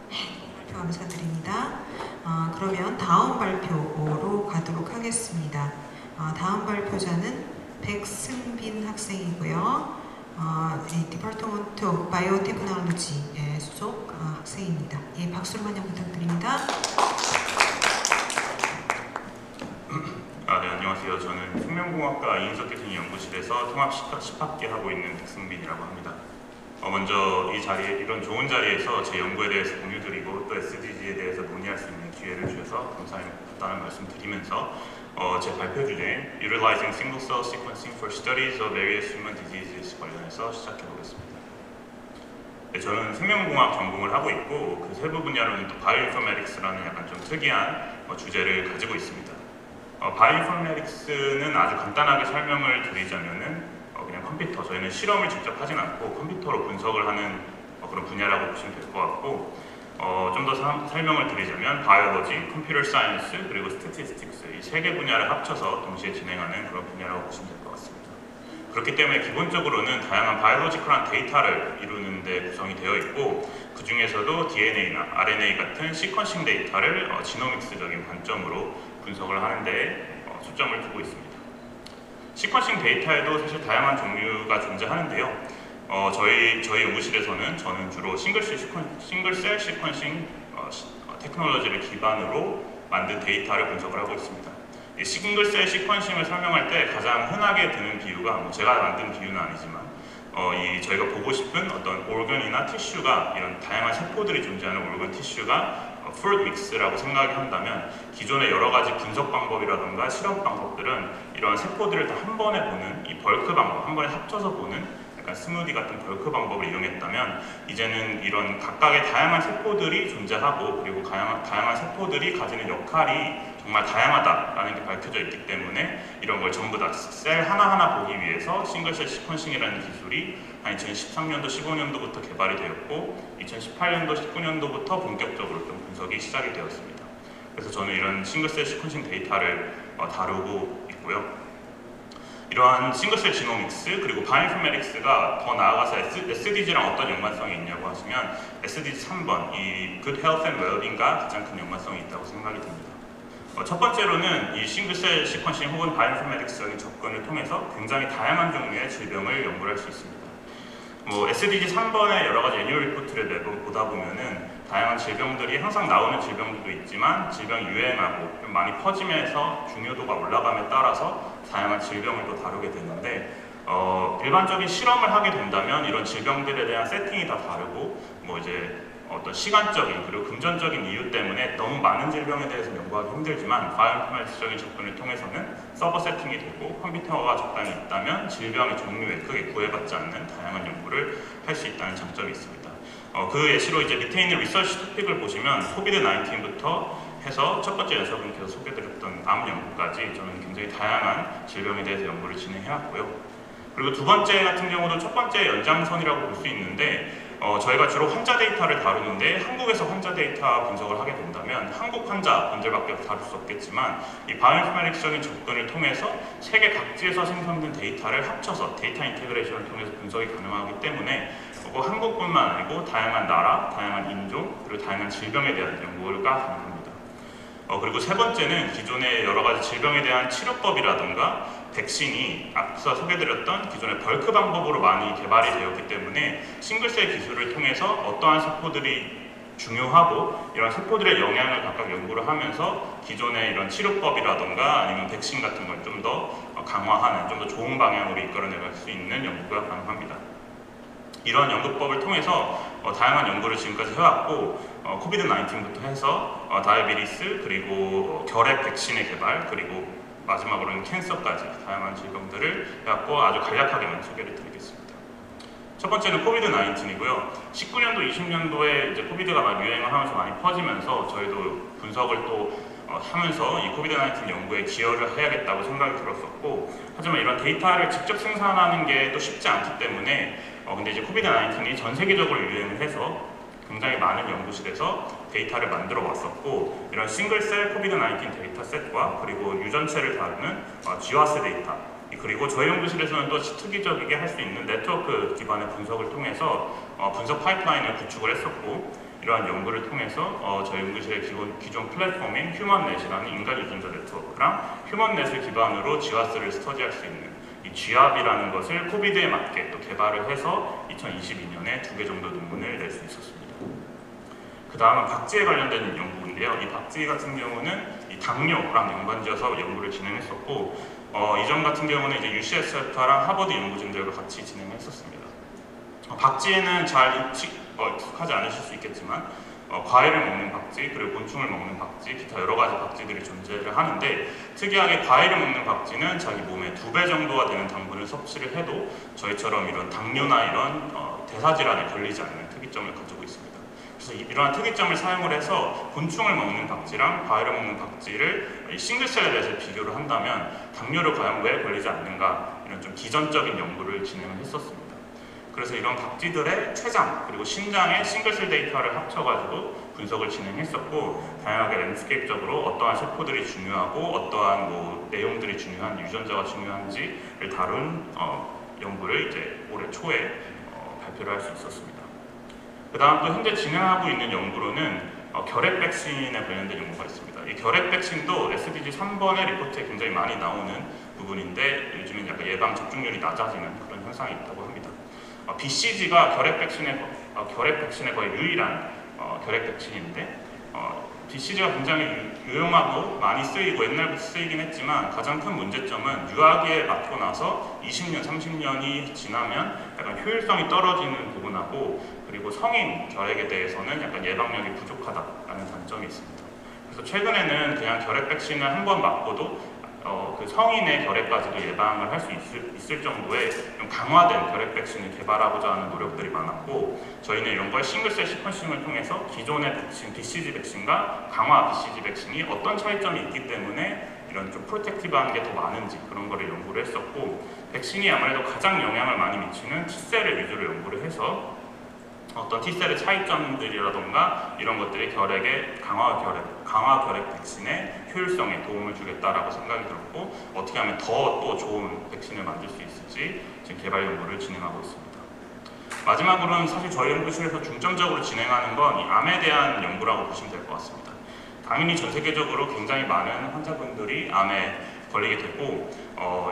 발표 감사드립니다. 그러면 다음 발표로 가도록 하겠습니다. 다음 발표자는 백승빈 학생이고요. 디파트먼트 오브 바이오테크놀로지 소속 학생입니다. 예, 박수로 환영 부탁드립니다. 네, 안녕하세요. 저는 생명공학과 이인석 교수님 연구실에서 통합 10학기 하고 있는 백승빈이라고 합니다. 먼저 이 자리에, 이런 좋은 자리에서 제 연구에 대해서 공유드리고 또 SDG에 대해서 논의할 수 있는 기회를 주셔서 감사하다는 말씀 드리면서 제 발표 주제인 Utilizing Single Cell Sequencing for Studies of Various Human Diseases 관련해서 시작해 보겠습니다. 네, 저는 생명공학 전공을 하고 있고 그 세부 분야로는 또 바이오인포메틱스라는 약간 좀 특이한 주제를 가지고 있습니다. 바이오인포메틱스는 아주 간단하게 설명을 드리자면은 그냥 컴퓨터, 저희는 실험을 직접 하진 않고 컴퓨터로 분석을 하는 그런 분야라고 보시면 될 것 같고, 좀 더 설명을 드리자면 바이올로지, 컴퓨터 사이언스, 그리고 스태티스틱스 이 세 개 분야를 합쳐서 동시에 진행하는 그런 분야라고 보시면 될 것 같습니다. 그렇기 때문에 기본적으로는 다양한 바이올로지컬한 데이터를 이루는 데 구성이 되어 있고, 그 중에서도 DNA나 RNA 같은 시퀀싱 데이터를 지노믹스적인 관점으로 분석을 하는 데 초점을 두고 있습니다. 시퀀싱 데이터에도 사실 다양한 종류가 존재하는데요. 저희 연구실에서는 저는 주로 싱글셀 시퀀싱 테크놀로지를 기반으로 만든 데이터를 분석을 하고 있습니다. 이 싱글셀 시퀀싱을 설명할 때 가장 흔하게 드는 비유가, 제가 만든 비유는 아니지만 저희가 보고 싶은 어떤 organ이나 티슈가, 이런 다양한 세포들이 존재하는 organ 티슈가 fruit mix라고 생각을 한다면, 기존의 여러 가지 분석 방법이라든가 실험 방법들은 이런 세포들을 다 한 번에 보는 이 벌크 방법, 한 번에 합쳐서 보는 약간 스무디 같은 벌크 방법을 이용했다면, 이제는 이런 각각의 다양한 세포들이 존재하고, 그리고 다양한 세포들이 가지는 역할이 정말 다양하다라는 게 밝혀져 있기 때문에 이런 걸 전부 다 셀 하나하나 보기 위해서 싱글셀 시퀀싱이라는 기술이 한 2013년도, 15년도부터 개발이 되었고 2018년도, 19년도부터 본격적으로 좀 분석이 시작이 되었습니다. 그래서 저는 이런 싱글셀 시퀀싱 데이터를 다루고 있고요. 이러한 싱글셀 지노믹스 그리고 바이오인포메틱스가 더 나아가서 SDG랑 어떤 연관성이 있냐고 하시면 SDG 3번, 이 Good Health and Well-being과 가장 큰 연관성이 있다고 생각이 듭니다. 첫 번째로는 이 싱글셀 시퀀싱 혹은 바이오인포메틱스적인 접근을 통해서 굉장히 다양한 종류의 질병을 연구를 할 수 있습니다. SDG 3번의 여러 가지 애니얼 리포트를 매번 보다 보면은 다양한 질병들이 항상 나오는 질병들도 있지만 질병이 유행하고 좀 많이 퍼지면서 중요도가 올라감에 따라서 다양한 질병을 또 다루게 되는데 일반적인 실험을 하게 된다면 이런 질병들에 대한 세팅이 다 다르고 이제 어떤 시간적인 그리고 금전적인 이유 때문에 너무 많은 질병에 대해서 연구하기 힘들지만 바이오인포메틱스적인 접근을 통해서는 서버 세팅이 되고 컴퓨터가 적당히 있다면 질병의 종류에 크게 구애받지 않는 다양한 연구를 할 수 있다는 장점이 있습니다. 그 예시로 이제 밑에 있는 리서치 토픽을 보시면 코비드-19부터 해서 첫 번째 연설분께서 소개드렸던 암 연구까지 저는 굉장히 다양한 질병에 대해서 연구를 진행해왔고요. 그리고 두 번째 같은 경우도 첫 번째 연장선이라고 볼 수 있는데 저희가 주로 환자 데이터를 다루는데 한국에서 환자 데이터 분석을 하게 된다면 한국 환자분들밖에 다룰 수 없겠지만 이 바이오인포메틱스적인 접근을 통해서 세계 각지에서 생성된 데이터를 합쳐서 데이터 인테그레이션을 통해서 분석이 가능하기 때문에 한국뿐만 아니고 다양한 나라, 다양한 인종, 그리고 다양한 질병에 대한 연구가 가능합니다. 그리고 세 번째는 기존의 여러 가지 질병에 대한 치료법이라든가 백신이 앞서 소개드렸던 기존의 벌크 방법으로 많이 개발이 되었기 때문에 싱글셀 기술을 통해서 어떠한 세포들이 중요하고 이런 세포들의 영향을 각각 연구를 하면서 기존의 이런 치료법이라든가 아니면 백신 같은 걸 좀 더 강화하는, 좀 더 좋은 방향으로 이끌어내갈 수 있는 연구가 가능합니다. 이런 연구법을 통해서 다양한 연구를 지금까지 해왔고 코비드-19부터 해서 다이아베티스 그리고 결핵 백신의 개발 그리고 마지막으로는 캔서까지 다양한 질병들을 해왔고 아주 간략하게만 소개를 드리겠습니다. 첫 번째는 코비드-19이고요. 19년도, 20년도에 이제 코비드가 막 유행을 하면서 많이 퍼지면서 저희도 분석을 또 하면서 이 코비드-19 연구에 기여를 해야겠다고 생각이 들었었고 하지만 이런 데이터를 직접 생산하는 게 또 쉽지 않기 때문에 근데 이제 코비드-19이 전 세계적으로 유행을 해서 굉장히 많은 연구실에서 데이터를 만들어 왔었고 이런 싱글셀 코비드-19 데이터셋과 그리고 유전체를 다루는 GWAS 데이터 그리고 저희 연구실에서는 또 특이적이게 할 수 있는 네트워크 기반의 분석을 통해서 분석 파이프라인을 구축을 했었고 이러한 연구를 통해서 저희 연구실의 기존 플랫폼인 휴먼넷이라는 인간 유전자 네트워크랑 휴먼넷을 기반으로 GWAS를 스터디할 수 있는 이 GWAS이라는 것을 코비드에 맞게 또 개발을 해서 2022년에 2개 정도 논문을 낼 수 있었습니다. 그 다음은 박쥐에 관련된 연구인데요. 이 박쥐 같은 경우는 이 당뇨랑 연관지어서 연구를 진행했었고 이점 같은 경우는 이제 UCSF랑 하버드 연구진들과 같이 진행했었습니다. 박쥐에는 잘 익숙하지 않으실 수 있겠지만 과일을 먹는 박쥐, 그리고 곤충을 먹는 박쥐, 기타 여러 가지 박쥐들이 존재를 하는데 특이하게 과일을 먹는 박쥐는 자기 몸에 2배 정도가 되는 당분을 섭취를 해도 저희처럼 이런 당뇨나 이런 대사질환에 걸리지 않는 특이점을 가지고 있습니다. 그래서 이러한 특이점을 사용을 해서 곤충을 먹는 박쥐랑 과일을 먹는 박쥐를 싱글셀에 대해서 비교를 한다면 당뇨를 과연 왜 걸리지 않는가 이런 좀 기전적인 연구를 진행을 했었습니다. 그래서 이런 박쥐들의 췌장 그리고 신장의 싱글셀 데이터를 합쳐가지고 분석을 진행했었고 다양하게 랜드스케이프적으로 어떠한 세포들이 중요하고 어떠한 내용들이 중요한 유전자가 중요한지를 다룬 연구를 이제 올해 초에 발표를 할 수 있었습니다. 그 다음 또 현재 진행하고 있는 연구로는 결핵 백신에 관련된 연구가 있습니다. 이 결핵 백신도 SDG 3번의 리포트에 굉장히 많이 나오는 부분인데 요즘은 약간 예방 접종률이 낮아지는 그런 현상이 있다고 합니다. BCG가 결핵 백신의 거의 유일한 결핵 백신인데 BCG가 굉장히 유용하고 많이 쓰이고 옛날부터 쓰이긴 했지만 가장 큰 문제점은 유아기에 맞고 나서 20년, 30년이 지나면 약간 효율성이 떨어지는 부분하고 그리고 성인 결핵에 대해서는 약간 예방력이 부족하다라는 단점이 있습니다. 그래서 최근에는 그냥 결핵 백신을 한 번 맞고도 그 성인의 결핵까지도 예방을 할 수 있을 정도의 좀 강화된 결핵 백신을 개발하고자 하는 노력들이 많았고 저희는 이런 걸 싱글셀 시퀀싱을 통해서 기존의 백신, BCG 백신과 강화 BCG 백신이 어떤 차이점이 있기 때문에 이런 좀 프로텍티브한 게 더 많은지 그런 거를 연구를 했었고 백신이 아무래도 가장 영향을 많이 미치는 T셀을 위주로 연구를 해서 어떤 T셀의 차이점들이라던가 이런 것들이 결핵의 강화 결핵 백신의 효율성에 도움을 주겠다라고 생각이 들었고 어떻게 하면 더 또 좋은 백신을 만들 수 있을지 지금 개발 연구를 진행하고 있습니다. 마지막으로는 사실 저희 연구실에서 중점적으로 진행하는 건 이 암에 대한 연구라고 보시면 될 것 같습니다. 당연히 전 세계적으로 굉장히 많은 환자분들이 암에 걸리게 되고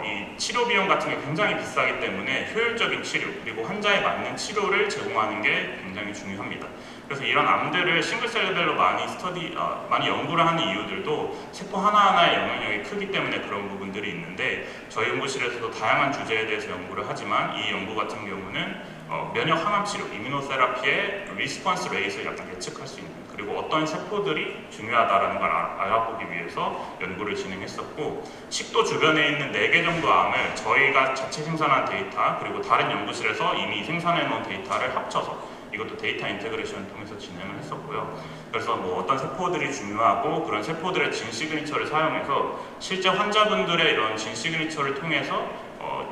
이 치료 비용 같은 게 굉장히 비싸기 때문에 효율적인 치료 그리고 환자에 맞는 치료를 제공하는 게 굉장히 중요합니다. 그래서 이런 암들을 싱글셀 레벨로 많이 연구를 하는 이유들도 세포 하나하나의 영향력이 크기 때문에 그런 부분들이 있는데 저희 연구실에서도 다양한 주제에 대해서 연구를 하지만 이 연구 같은 경우는 면역 항암 치료, 이뮤노세라피의 리스폰스 레이트를 약간 예측할 수 있는 그리고 어떤 세포들이 중요하다는 걸 알아보기 위해서 연구를 진행했었고 식도 주변에 있는 4개 정도 암을 저희가 자체 생산한 데이터 그리고 다른 연구실에서 이미 생산해 놓은 데이터를 합쳐서 이것도 데이터 인테그레이션을 통해서 진행을 했었고요. 그래서 뭐 어떤 세포들이 중요하고 그런 세포들의 진 시그니처를 사용해서 실제 환자분들의 이런 진 시그니처를 통해서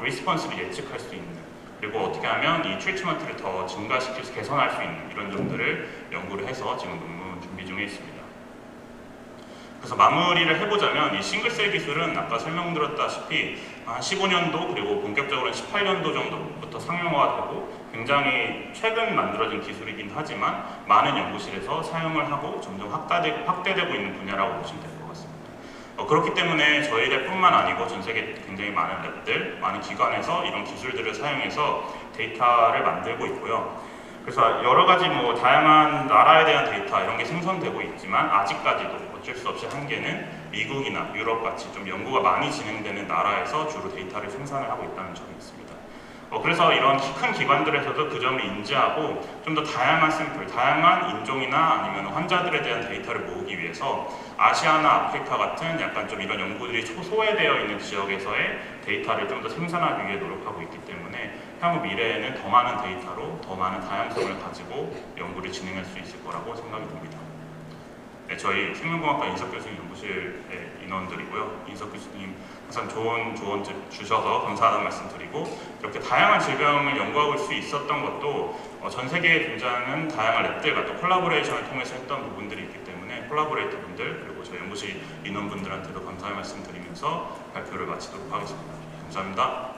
리스폰스를 예측할 수 있는 그리고 어떻게 하면 이 트리트먼트를 더 증가시킬 수 개선할 수 있는 이런 점들을 연구를 해서 지금 논문 준비 중에 있습니다. 그래서 마무리를 해보자면 이 싱글셀 기술은 아까 설명드렸다시피 한 15년도 그리고 본격적으로는 18년도 정도부터 상용화가 되고 굉장히 최근 만들어진 기술이긴 하지만 많은 연구실에서 사용을 하고 점점 확대되고 있는 분야라고 보시면 될 것 같습니다. 그렇기 때문에 저희 랩뿐만 아니고 전 세계 굉장히 많은 랩들, 많은 기관에서 이런 기술들을 사용해서 데이터를 만들고 있고요. 그래서 여러 가지 뭐 다양한 나라에 대한 데이터 이런 게 생성되고 있지만 아직까지도 어쩔 수 없이 한계는 미국이나 유럽 같이 좀 연구가 많이 진행되는 나라에서 주로 데이터를 생산을 하고 있다는 점이 있습니다. 그래서 이런 큰 기관들에서도 그 점을 인지하고 좀 더 다양한 샘플, 다양한 인종이나 아니면 환자들에 대한 데이터를 모으기 위해서 아시아나 아프리카 같은 약간 좀 이런 연구들이 소외되어 있는 지역에서의 데이터를 좀 더 생산하기 위해 노력하고 있기 때문에 향후 미래에는 더 많은 데이터로 더 많은 다양성을 가지고 연구를 진행할 수 있을 거라고 생각이 듭니다. 네, 저희 생명공학과 인석 교수님 연구실의 인원들이고요. 인석 교수님 항상 좋은 조언 주셔서 감사하다는 말씀 드리고 이렇게 다양한 질병을 연구하고 수 있었던 것도 전 세계에 존재하는 다양한 랩들과 또 콜라보레이션을 통해서 했던 부분들이 있기 때문에 콜라보레이터 분들 그리고 저희 연구실 인원분들한테도 감사의 말씀 드리면서 발표를 마치도록 하겠습니다. 감사합니다.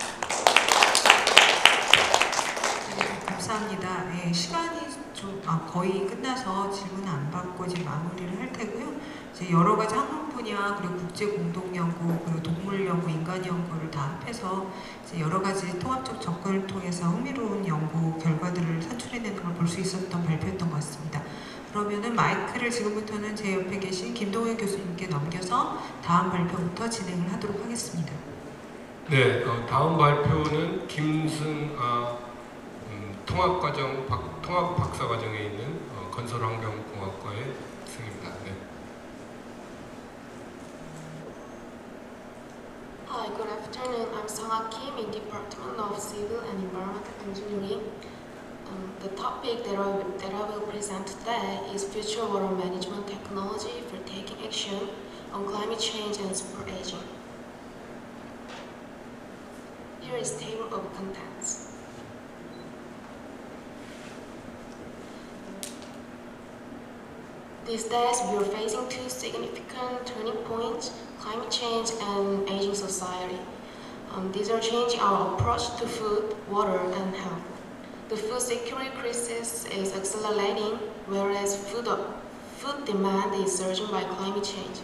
감사합니다. 네, 시간이 좀 거의 끝나서 질문 안 받고 이제 마무리를 할 테고요. 이제 여러 가지 학문 분야 그리고 국제 공동 연구 그리고 동물 연구, 인간 연구를 다 합해서 이제 여러 가지 통합적 접근을 통해서 흥미로운 연구 결과들을 산출해내는 걸 볼 수 있었던 발표였던 것 같습니다. 그러면은 마이크를 지금부터는 제 옆에 계신 김동현 교수님께 넘겨서 다음 발표부터 진행을 하도록 하겠습니다. 네, 다음 발표는 김승 통합 박사과정에 있는 건설환경공학과의 학생입니다. 네. Hi, good afternoon. I'm Sang-ha Kim in Department of Civil and Environmental Engineering. The topic that I will present today is future water management technology for taking action on climate change and super aging. Here is table of contents. These days, we are facing two significant turning points: climate change and aging society. These are changing our approach to food, water, and health. The food security crisis is accelerating, whereas food demand is surging by climate change.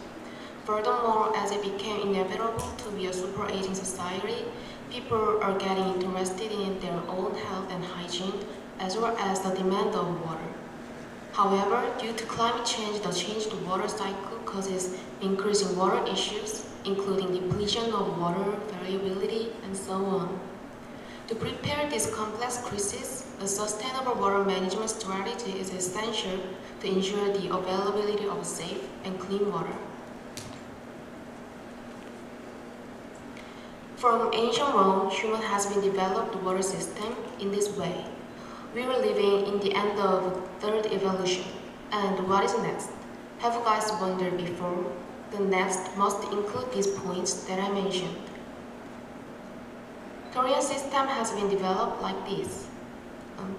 Furthermore, as it became inevitable to be a super aging society, people are getting interested in their own health and hygiene, as well as the demand of water. However, due to climate change, the changed water cycle causes increasing water issues, including depletion of water, variability, and so on. To prepare this complex crisis, a sustainable water management strategy is essential to ensure the availability of safe and clean water. From ancient Rome, human has been developed water system in this way. We are living in the end of third evolution. And what is next? Have you guys wondered before? The next must include these points that I mentioned. Korean system has been developed like this.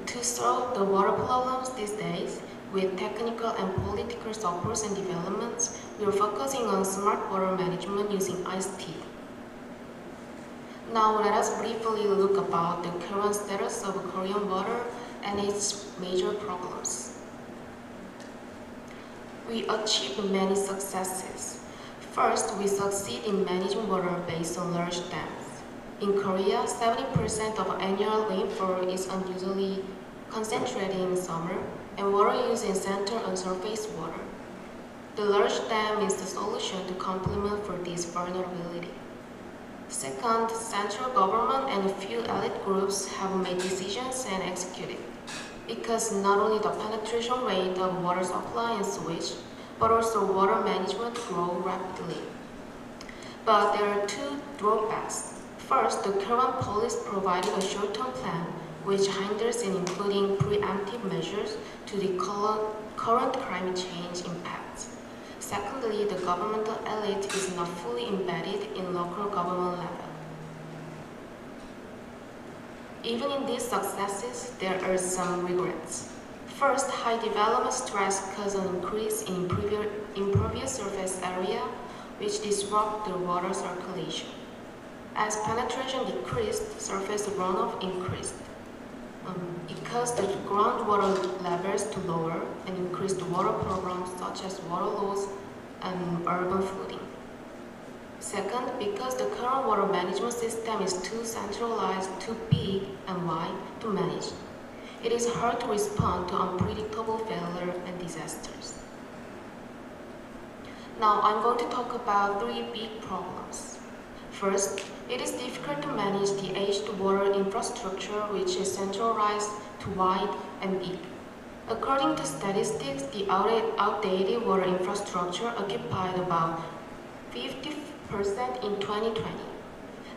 To solve the water problems these days, with technical and political supports and developments, we are focusing on smart water management using ICT. Now let us briefly look about the current status of Korean water and its major problems. We achieved many successes. First, we succeed in managing water based on large dams. In Korea, 70% of annual rainfall is unusually concentrated in summer, and water use is centered on surface water. The large dam is the solution to complement for this vulnerability. Second, central government and a few elite groups have made decisions and executed, because not only the penetration rate of water supply and sewage, but also water management grow rapidly. But there are two drawbacks. First, the current policy provided a short-term plan which hinders in including preemptive measures to the current climate change impacts. Secondly, the governmental elite is not fully embedded in local government level. Even in these successes, there are some regrets. First, high development stress caused an increase in impervious surface area, which disrupt the water circulation. As penetration decreased, surface runoff increased. Because the groundwater levels to lower and increased water problems such as water loss and urban flooding. Second, because the current water management system is too centralized, too big and wide to manage, it is hard to respond to unpredictable failure and disasters. Now I'm going to talk about three big problems. First, it is difficult to manage the aged water infrastructure which is centralized, too wide and big. According to statistics, the outdated water infrastructure occupied about 50% in 2020.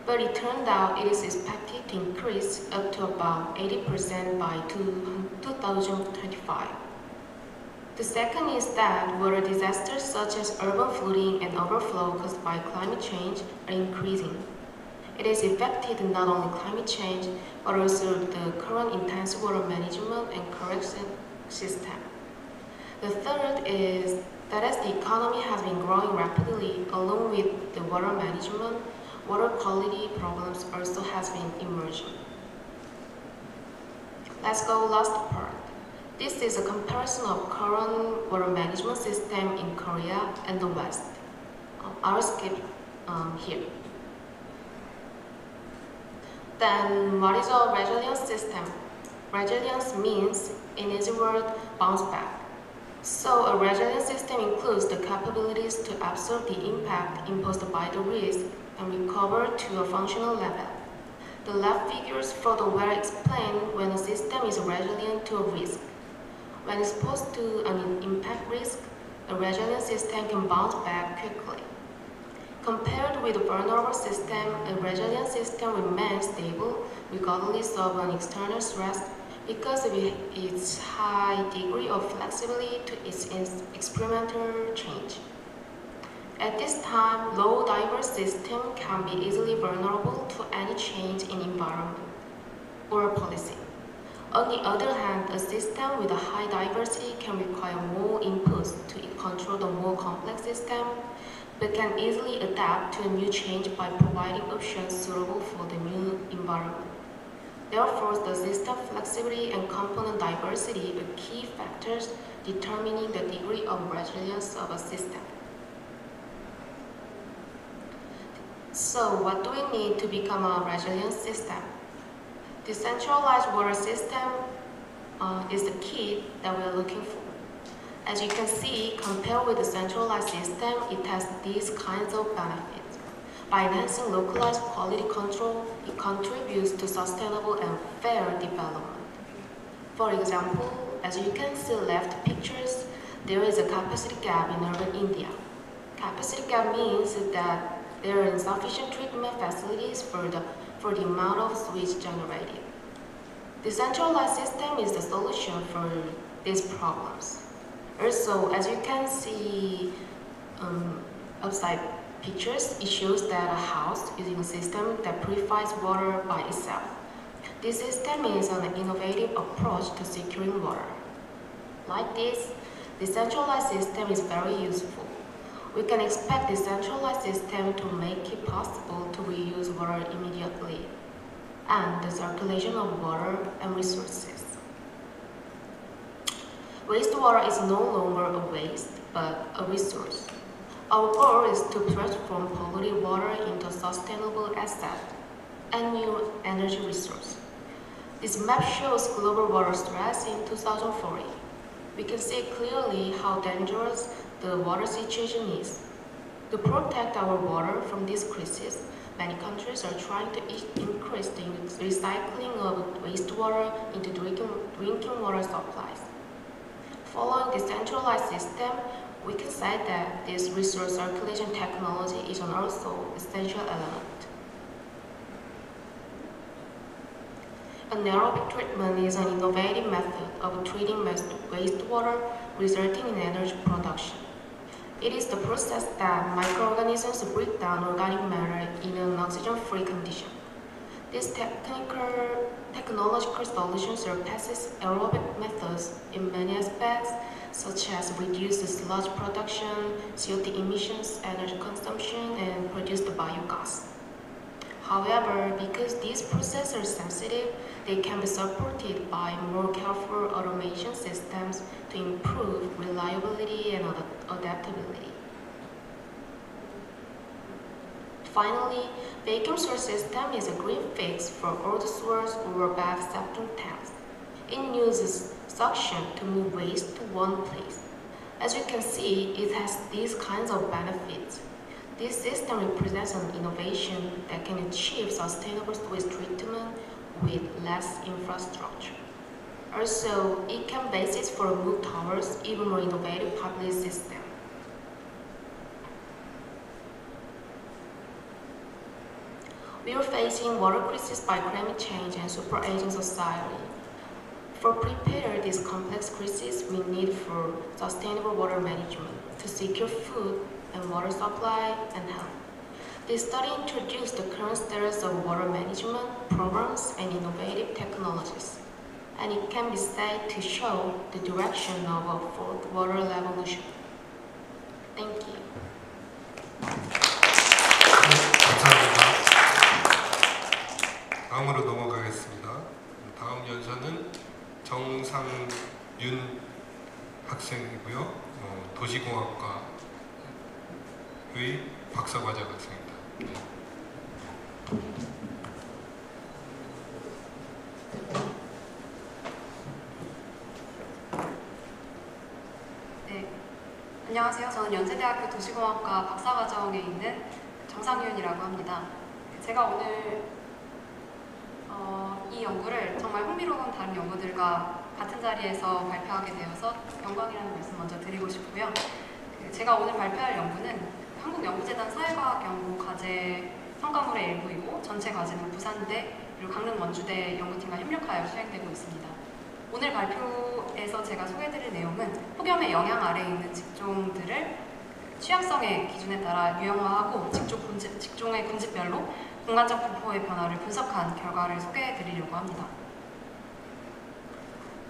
But it turned out it is expected to increase up to about 80% by 2025. The second is that water disasters such as urban flooding and overflow caused by climate change are increasing. It is affecting not only climate change, but also the current intensive water management and correction system. The third is that as the economy has been growing rapidly, along with the water management, water quality problems also has been emerging. Let's go last part. This is a comparison of current water management system in Korea and the West. I'll skip here. Then what is a resilience system? Resilience means, in easy word, bounce back. So a resilient system includes the capabilities to absorb the impact imposed by the risk and recover to a functional level. The left figures further well explain when a system is resilient to a risk. When exposed to an impact risk, a resilient system can bounce back quickly. Compared with a vulnerable system, a resilient system remains stable regardless of an external stress because of its high degree of flexibility to its experimental change. At this time, low diverse system can be easily vulnerable to any change in environment or policy. On the other hand, a system with a high diversity can require more inputs to control the more complex system, but can easily adapt to a new change by providing options suitable for the new environment. Therefore, the system flexibility and component diversity are key factors determining the degree of resilience of a system. So, what do we need to become a resilient system? Decentralized water system is the key that we are looking for. As you can see, compared with the centralized system, it has these kinds of benefits. By enhancing localized quality control, it contributes to sustainable and fair development. For example, as you can see left pictures, there is a capacity gap in urban India. Capacity gap means that there are insufficient treatment facilities for the amount of sewage generated. The centralized system is the solution for these problems. Also, as you can see outside pictures, it shows that a house using a system that purifies water by itself. This system is an innovative approach to securing water. Like this, the centralized system is very useful. We can expect the centralized system to make it possible to reuse water immediately and the circulation of water and resources. Wastewater is no longer a waste, but a resource. Our goal is to transform polluted water into a sustainable asset and new energy resource. This map shows global water stress in 2040. We can see clearly how dangerous the water situation is. To protect our water from this crisis, many countries are trying to increase the recycling of wastewater into drinking water supplies. Following this centralized system, we can say that this resource circulation technology is an also essential element. Anaerobic treatment is an innovative method of treating wastewater resulting in energy production. It is the process that microorganisms break down organic matter in an oxygen-free condition. This technological solution surpasses aerobic methods in many aspects, such as reduced sludge production, CO2 emissions, energy consumption, and produced biogas. However, because these processes are sensitive, they can be supported by more careful automation systems to improve reliability and adaptability. Finally, vacuum source system is a green fix for old sewers or bag accepting tanks. It uses suction to move waste to one place. As you can see, it has these kinds of benefits. This system represents an innovation that can achieve sustainable waste treatment with less infrastructure. Also, it can basis for move towards even more innovative public system. We are facing water crisis by climate change and super-aging society. For prepare this complex crisis, we need for sustainable water management to secure food and water supply and health. This study introduced the current status of water management programs and innovative technologies, and it can be said to show the direction of a fourth water revolution. Thank you. 감사합니다. 다음으로 넘어가겠습니다. 다음 연사는 정상윤 학생이고요. 도시공학과의 박사과정 학생입니다. 네, 안녕하세요. 저는 연세대학교 도시공학과 박사과정에 있는 정상윤이라고 합니다. 제가 오늘 이 연구를 정말 흥미로운 다른 연구들과 같은 자리에서 발표하게 되어서 영광이라는 말씀 먼저 드리고 싶고요. 제가 오늘 발표할 연구는 한국연구재단 사회과학연구과제 성과물의 일부이고 전체 과제는 부산대 그리고 강릉 원주대 연구팀과 협력하여 수행되고 있습니다. 오늘 발표에서 제가 소개해드릴 내용은 폭염의 영향 아래에 있는 직종들을 취약성의 기준에 따라 유형화하고 직종의 군집별로 공간적 분포의 변화를 분석한 결과를 소개해드리려고 합니다.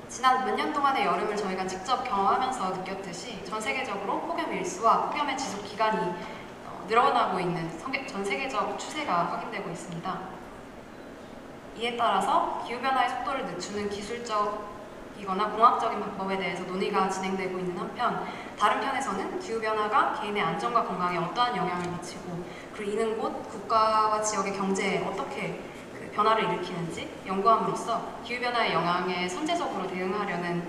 지난 몇 년 동안의 여름을 저희가 직접 경험하면서 느꼈듯이 전 세계적으로 폭염 일수와 폭염의 지속 기간이 늘어나고 있는 전 세계적 추세가 확인되고 있습니다. 이에 따라서 기후변화의 속도를 늦추는 기술적이거나 공학적인 방법에 대해서 논의가 진행되고 있는 한편 다른 편에서는 기후변화가 개인의 안전과 건강에 어떠한 영향을 미치고 그리고 이는 곧 국가와 지역의 경제에 어떻게 변화를 일으키는지 연구함으로써 기후변화의 영향에 선제적으로 대응하려는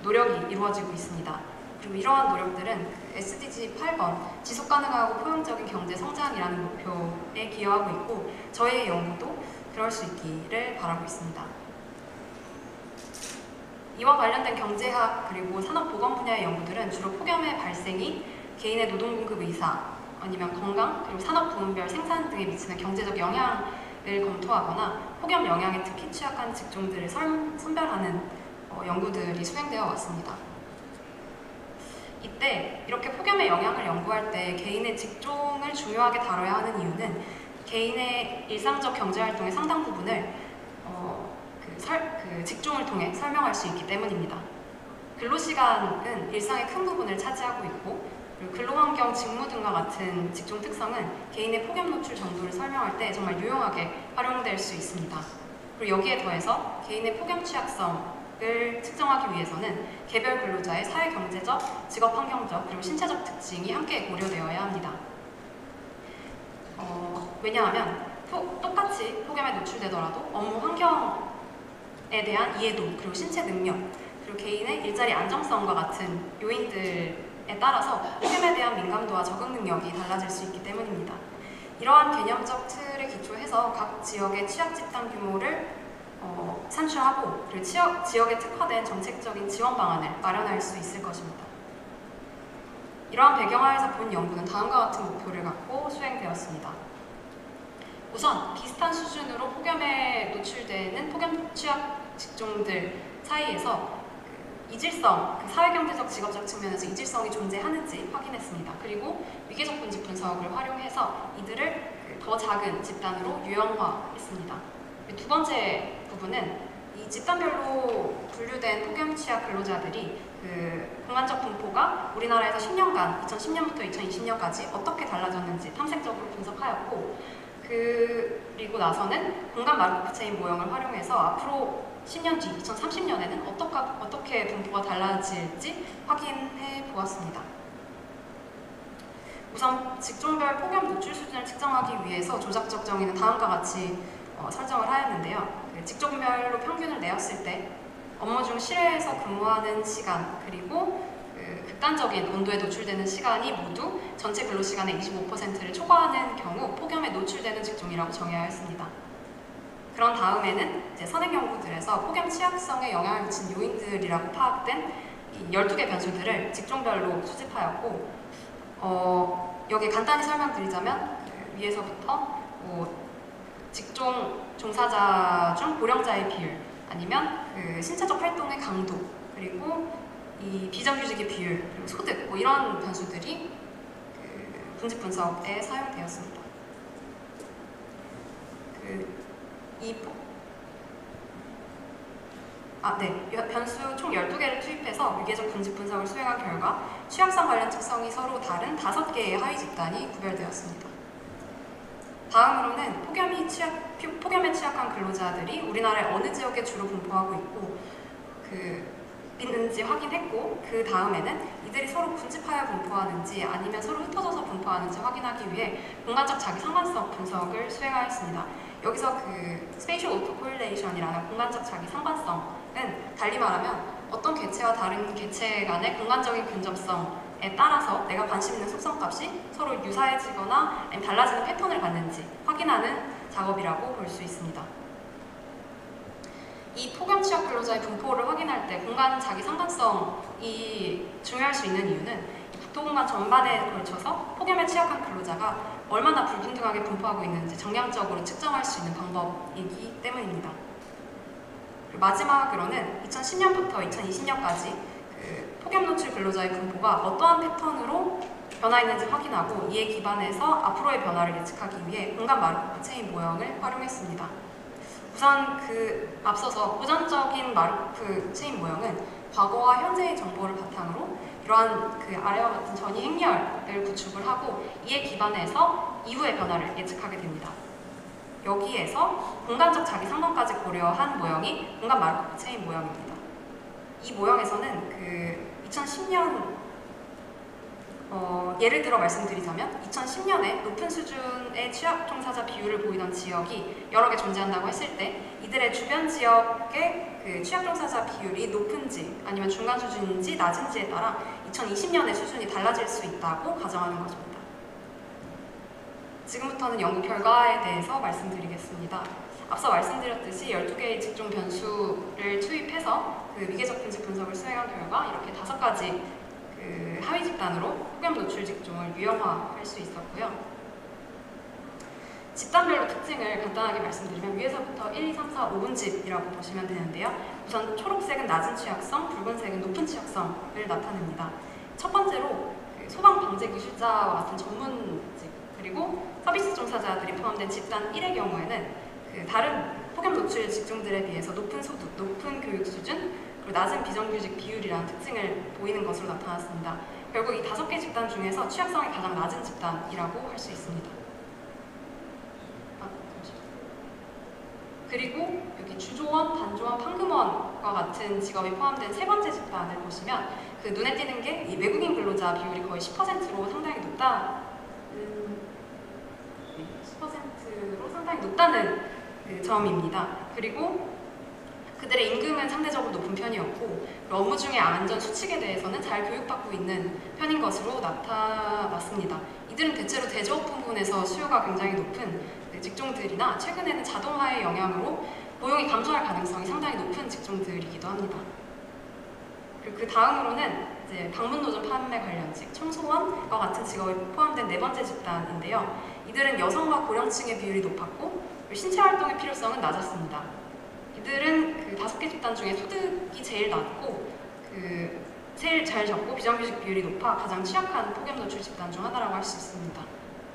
노력이 이루어지고 있습니다. 그리고 이러한 노력들은 SDG 8번 지속가능하고 포용적인 경제 성장이라는 목표에 기여하고 있고 저희의 연구도 그럴 수 있기를 바라고 있습니다. 이와 관련된 경제학 그리고 산업보건 분야의 연구들은 주로 폭염의 발생이 개인의 노동공급 의사 아니면 건강 그리고 산업부문별 생산 등에 미치는 경제적 영향을 검토하거나 폭염 영향에 특히 취약한 직종들을 선별하는 연구들이 수행되어 왔습니다. 이때 이렇게 폭염의 영향을 연구할 때 개인의 직종을 중요하게 다뤄야 하는 이유는 개인의 일상적 경제활동의 상당 부분을 직종을 통해 설명할 수 있기 때문입니다. 근로시간은 일상의 큰 부분을 차지하고 있고 그리고 근로환경, 직무 등과 같은 직종 특성은 개인의 폭염 노출 정도를 설명할 때 정말 유용하게 활용될 수 있습니다. 그리고 여기에 더해서 개인의 폭염 취약성 경제적을 측정하기 위해서는 개별 근로자의 사회 경제적, 직업 환경적, 그리고 신체적 특징이 함께 고려되어야 합니다. 왜냐하면 똑같이 폭염에 노출되더라도 업무 환경에 대한 이해도, 그리고 신체 능력, 그리고 개인의 일자리 안정성과 같은 요인들에 따라서 폭염에 대한 민감도와 적응 능력이 달라질 수 있기 때문입니다. 이러한 개념적 틀에 기초해서 각 지역의 취약 집단 규모를 산출하고, 그리고 지역에 특화된 정책적인 지원 방안을 마련할 수 있을 것입니다. 이러한 배경하에서 본 연구는 다음과 같은 목표를 갖고 수행되었습니다. 우선 비슷한 수준으로 폭염에 노출되는 폭염 취약 직종들 사이에서 이질성, 사회경제적, 직업적 측면에서 이질성이 존재하는지 확인했습니다. 그리고 위계적 분집 분석을 활용해서 이들을 더 작은 집단으로 유형화했습니다. 두 번째 부분은 이 집단별로 분류된 폭염 취약 근로자들이 공간적 분포가 우리나라에서 10년간, 2010년부터 2020년까지 어떻게 달라졌는지 탐색적으로 분석하였고, 그리고 나서는 공간 마르코프 체인 모형을 활용해서 앞으로 10년 뒤, 2030년에는 어떻게 분포가 달라질지 확인해 보았습니다. 우선 직종별 폭염 노출 수준을 측정하기 위해서 조작적 정의는 다음과 같이 설정을 하였는데요. 직종별로 평균을 내었을 때 업무 중 실외에서 근무하는 시간, 그리고 극단적인 온도에 노출되는 시간이 모두 전체 근로시간의 25%를 초과하는 경우 폭염에 노출되는 직종이라고 정의하였습니다. 그런 다음에는 이제 선행 연구들에서 폭염 취약성에 영향을 미친 요인들이라고 파악된 12개 변수들을 직종별로 수집하였고, 여기 간단히 설명드리자면 위에서부터 직종 종사자 중 고령자의 비율, 아니면 신체적 활동의 강도, 그리고 이 비정규직의 비율, 그리고 소득, 이런 변수들이 분집 분석에 사용되었습니다. 변수 총 12개를 투입해서 위계적 분집 분석을 수행한 결과 취약성 관련 특성이 서로 다른 5개의 하위 집단이 구별되었습니다. 다음으로는 폭염에 취약한 근로자들이 우리나라의 어느 지역에 주로 분포하고 있는지 확인했고, 그 다음에는 이들이 서로 분집하여 분포하는지 아니면 서로 흩어져서 분포하는지 확인하기 위해 공간적 자기 상관성 분석을 수행하였습니다. 여기서 Spatial Autocorrelation이라는 공간적 자기 상관성은 달리 말하면 어떤 개체와 다른 개체 간의 공간적인 근접성에 따라서 내가 관심 있는 속성값이 서로 유사해지거나 아니면 달라지는 패턴을 갖는지 확인하는 작업이라고 볼 수 있습니다. 이 폭염 취약 근로자의 분포를 확인할 때 공간 자기 상관성이 중요할 수 있는 이유는 국토공간 전반에 걸쳐서 폭염에 취약한 근로자가 얼마나 불균등하게 분포하고 있는지 정량적으로 측정할 수 있는 방법이기 때문입니다. 그리고 마지막으로는 2010년부터 2020년까지 폭염 노출 근로자의 분포가 어떠한 패턴으로 변화했는지 확인하고 이에 기반해서 앞으로의 변화를 예측하기 위해 공간 마르코프 체인 모형을 활용했습니다. 우선 앞서서 고전적인 마르코프 체인 모형은 과거와 현재의 정보를 바탕으로 이러한 아래와 같은 전이 행렬을 구축을 하고 이에 기반해서 이후의 변화를 예측하게 됩니다. 여기에서 공간적 자기 상관까지 고려한 모형이 공간 마르코프 체인 모형입니다. 이 모형에서는 2010년 예를 들어 말씀드리자면 2010년에 높은 수준의 취약 종사자 비율을 보이던 지역이 여러 개 존재한다고 했을 때 이들의 주변 지역의 취약 종사자 비율이 높은지 아니면 중간 수준인지 낮은지에 따라 2020년의 수준이 달라질 수 있다고 가정하는 것입니다. 지금부터는 연구 결과에 대해서 말씀드리겠습니다. 앞서 말씀드렸듯이 12개의 직종 변수를 투입해서 위계적 분집 분석을 수행한 결과 이렇게 5가지 하위 집단으로 폭염 노출 직종을 유형화할 수 있었고요. 집단별로 특징을 간단하게 말씀드리면 위에서부터 1, 2, 3, 4, 5분집이라고 보시면 되는데요. 우선 초록색은 낮은 취약성, 붉은색은 높은 취약성을 나타냅니다. 첫 번째로 소방방재 기술자와 같은 전문직, 그리고 서비스 종사자들이 포함된 집단 1의 경우에는 다른 폭염 노출 직종들에 비해서 높은 소득, 높은 교육 수준, 그리고 낮은 비정규직 비율이라는 특징을 보이는 것으로 나타났습니다. 결국 이 5개 집단 중에서 취약성이 가장 낮은 집단이라고 할 수 있습니다. 그리고 여기 주조원, 단조원, 판금원과 같은 직업이 포함된 세 번째 집단을 보시면 그 눈에 띄는 게 이 외국인 근로자 비율이 거의 10%로 상당히 높다. 10%로 상당히 높다는 그 점입니다. 그리고 그들의 임금은 상대적으로 높은 편이었고 업무 중의 안전 수칙에 대해서는 잘 교육받고 있는 편인 것으로 나타났습니다. 이들은 대체로 대조업 부분에서 수요가 굉장히 높은 직종들이나 최근에는 자동화의 영향으로 고용이 감소할 가능성이 상당히 높은 직종들이기도 합니다. 그리고 그 다음으로는 이제 방문노점 판매 관련직, 청소원과 같은 직업이 포함된 네 번째 집단인데요. 이들은 여성과 고령층의 비율이 높았고 신체 활동의 필요성은 낮았습니다. 이들은 그 5개 집단 중에 소득이 제일 낮고 제일 잘 적고 비정규직 비율이 높아 가장 취약한 폭염 노출 집단 중 하나라고 할 수 있습니다.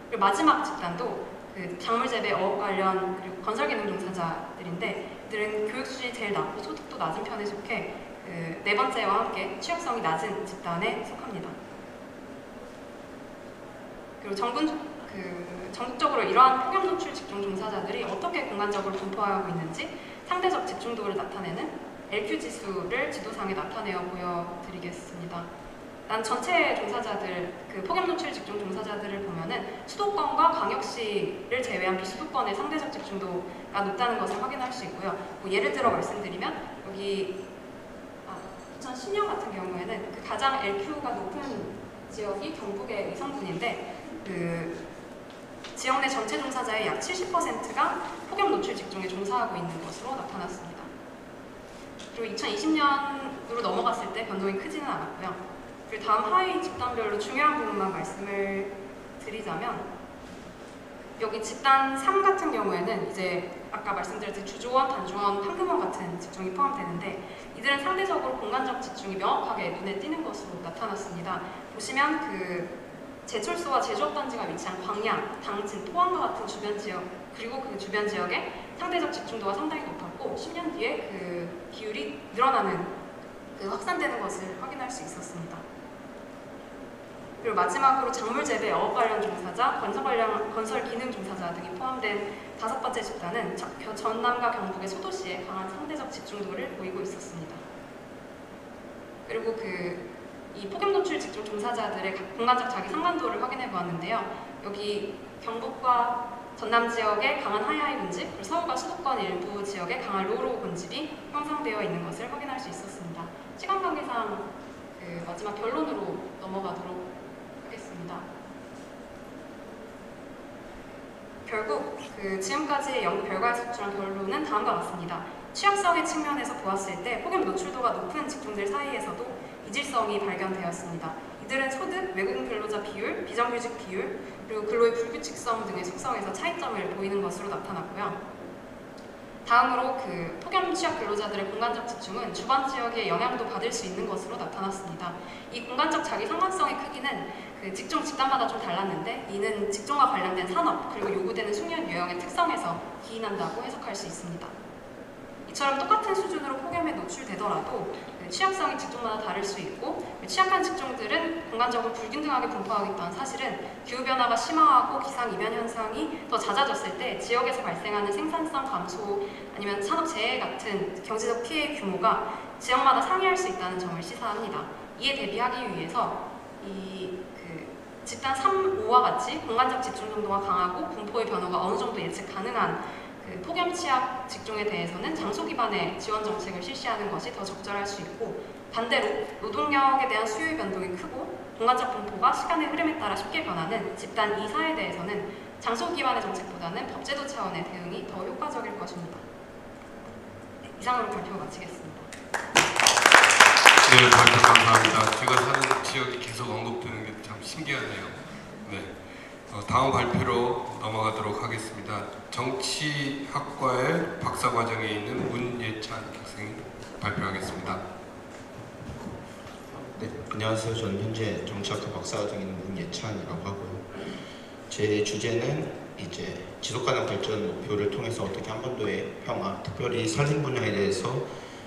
그리고 마지막 집단도 그 작물 재배, 어업 관련 그리고 건설 기능 종사자들인데 이들은 교육 수준이 제일 낮고 소득도 낮은 편에 속해 그 네 번째와 함께 취약성이 낮은 집단에 속합니다. 그리고 전국적으로 이러한 폭염 노출 직종 종사자들이 어떻게 공간적으로 분포하고 있는지 상대적 집중도를 나타내는 LQ 지수를 지도상에 나타내어 보여드리겠습니다. 난 전체 종사자들, 그 폭염 노출 직종 종사자들을 보면은 수도권과 광역시를 제외한 비수도권의 상대적 집중도가 높다는 것을 확인할 수 있고요. 뭐 예를 들어 말씀드리면 여기 2010년 같은 경우에는 그 가장 LQ가 높은 지역이 경북의 의성군인데 그 지역 내 전체 종사자의 약 70%가 폭염 노출 직종에 종사하고 있는 것으로 나타났습니다. 그리고 2020년으로 넘어갔을 때 변동이 크지는 않았고요. 그리고 다음 하위 집단별로 중요한 부분만 말씀을 드리자면 여기 집단 3 같은 경우에는 이제 아까 말씀드렸듯이 주조원, 단조원, 판금원 같은 직종이 포함되는데 이들은 상대적으로 공간적 집중이 명확하게 눈에 띄는 것으로 나타났습니다. 보시면 그 제철소와 제조업단지가 위치한 광양, 당진, 포항과 같은 주변 지역 그리고 그 주변 지역에 상대적 집중도가 상당히 높았고 10년 뒤에 그 비율이 늘어나는 확산되는 것을 확인할 수 있었습니다. 그리고 마지막으로 작물 재배, 어업 관련 종사자, 건설 기능 종사자 등이 포함된 5번째 집단은 전남과 경북의 소도시에 강한 상대적 집중도를 보이고 있었습니다. 그리고 이 폭염 노출 직종 종사자들의 공간적 자기 상관도를 확인해 보았는데요. 여기 경북과 전남 지역에 강한 하이하이 군집, 그리고 서울과 수도권 일부 지역에 강한 로로 군집이 형성되어 있는 것을 확인할 수 있었습니다. 시간 관계상 마지막 결론으로 넘어가도록 하겠습니다. 결국 지금까지의 연구 결과에서 도출한 결론은 다음과 같습니다. 취약성의 측면에서 보았을 때 폭염 노출도가 높은 직종들 사이에서도 이질성이 발견되었습니다. 이들은 소득, 외국인 근로자 비율, 비정규직 비율, 그리고 근로의 불규칙성 등의 속성에서 차이점을 보이는 것으로 나타났고요. 다음으로 폭염 취약 근로자들의 공간적 집중은 주변 지역에 영향도 받을 수 있는 것으로 나타났습니다. 이 공간적 자기 상관성의 크기는 직종 집단마다 좀 달랐는데 이는 직종과 관련된 산업 그리고 요구되는 숙련 유형의 특성에서 기인한다고 해석할 수 있습니다. 이처럼 똑같은 수준으로 폭염에 노출되더라도 취약성이 직종마다 다를 수 있고 취약한 직종들은 공간적으로 불균등하게 분포하고 있다는 사실은 기후변화가 심화하고 기상이변 현상이 더 잦아졌을 때 지역에서 발생하는 생산성 감소 아니면 산업재해 같은 경제적 피해의 규모가 지역마다 상이할 수 있다는 점을 시사합니다. 이에 대비하기 위해서 집단 3, 5와 같이 공간적 집중 정도가 강하고 분포의 변화가 어느 정도 예측 가능한 폭염 취약 직종에 대해서는 장소 기반의 지원 정책을 실시하는 것이 더 적절할 수 있고 반대로 노동력에 대한 수요의 변동이 크고 공간적 분포가 시간의 흐름에 따라 쉽게 변하는 집단 2, 4에 대해서는 장소 기반의 정책보다는 법제도 차원의 대응이 더 효과적일 것입니다. 이상으로 발표 마치겠습니다. 네, 발표 감사합니다. 제가 사는 지역이 계속 언급되는 게 참 신기하네요. 네. 다음 발표로 넘어가도록 하겠습니다. 정치학과의 박사과정에 있는 문예찬 학생이 발표하겠습니다. 네, 안녕하세요. 저는 현재 정치학과 박사과정에 있는 문예찬이라고 하고요. 제 주제는 이제 지속가능 발전 목표를 통해서 어떻게 한반도의 평화, 특별히 산림 분야에 대해서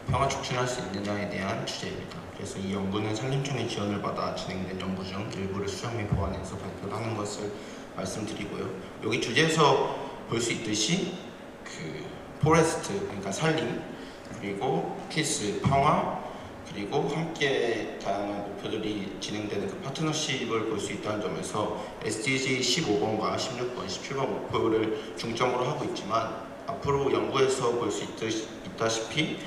평화 촉진할 수 있느냐에 대한 주제입니다. 그래서 이 연구는 산림청의 지원을 받아 진행된 연구 중 일부를 수정 및 보완해서 발표를 하는 것을 말씀드리고요. 여기 주제에서 볼 수 있듯이 포레스트, 그러니까 살림, 그리고 피스, 평화, 그리고 함께 다양한 목표들이 진행되는 그 파트너십을 볼 수 있다는 점에서 SDG 15번과 16번, 17번 목표를 중점으로 하고 있지만 앞으로 연구에서 볼 수 있다시피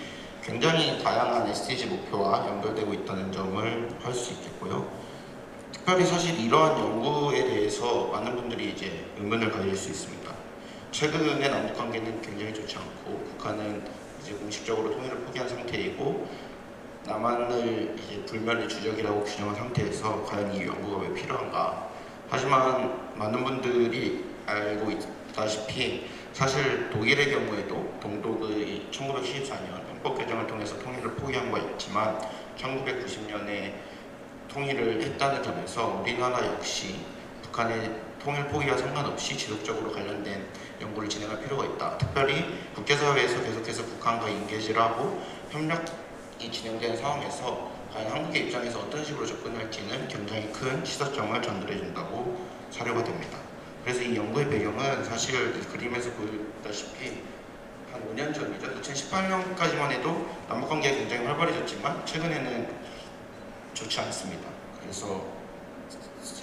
굉장히 다양한 SDG 목표와 연결되고 있다는 점을 할 수 있겠고요. 특별히 사실 이러한 연구에 대해서 많은 분들이 이제 의문을 가질 수 있습니다. 최근의 남북관계는 굉장히 좋지 않고 북한은 이제 공식적으로 통일을 포기한 상태이고 남한을 이제 불멸의 주적이라고 규정한 상태에서 과연 이 연구가 왜 필요한가? 하지만 많은 분들이 알고 있다시피 사실 독일의 경우에도 동독의 1974년 헌법 개정을 통해서 통일을 포기한 바 있지만 1990년에 통일을 했다는 점에서 우리나라 역시 북한의 통일 포기와 상관없이 지속적으로 관련된 연구를 진행할 필요가 있다. 특별히 국제사회에서 계속해서 북한과 인계지를 하고 협력이 진행되는 상황에서 과연 한국의 입장에서 어떤 식으로 접근할지는 굉장히 큰 시사점을 전달해준다고 사료가 됩니다. 그래서 이 연구의 배경은 사실 이 그림에서 보였다시피 한 5년 전이죠. 2018년까지만 해도 남북관계가 굉장히 활발해졌지만 최근에는 좋지 않습니다. 그래서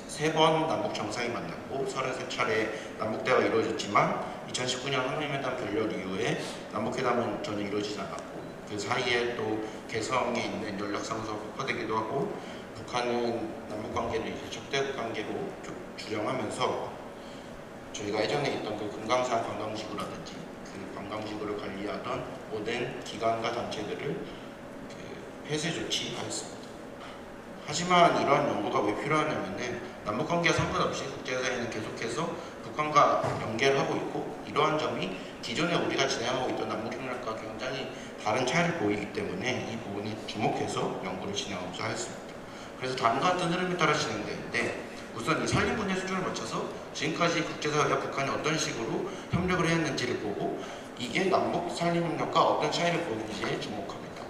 3번 남북 정상이 만났고 33차례 남북대화가 이루어졌지만 2019년 하노이회담 결렬 이후에 남북회담은 전혀 이루어지지 않았고 그 사이에 또 개성에 있는 연락상소가 폭파되기도 하고 북한은 남북관계를 이제 적대국 관계로 주장하면서 저희가 예전에 있던 그 금강산 관광지구라든지 그 관광지구를 관리하던 모든 기관과 단체들을 그 폐쇄 조치하였습니다. 하지만 이러한 연구가 왜 필요하냐면은 남북관계와 상관없이 국제사회는 계속해서 북한과 연계를 하고 있고 이러한 점이 기존에 우리가 진행하고 있던 남북협력과 굉장히 다른 차이를 보이기 때문에 이 부분에 주목해서 연구를 진행하고자 했습니다. 그래서 다음과 같은 흐름에 따라 진행되는데 우선 이 산림 분야 수준을 맞춰서 지금까지 국제사회와 북한이 어떤 식으로 협력을 했는지를 보고 이게 남북 산림 협력과 어떤 차이를 보이는지에 주목합니다.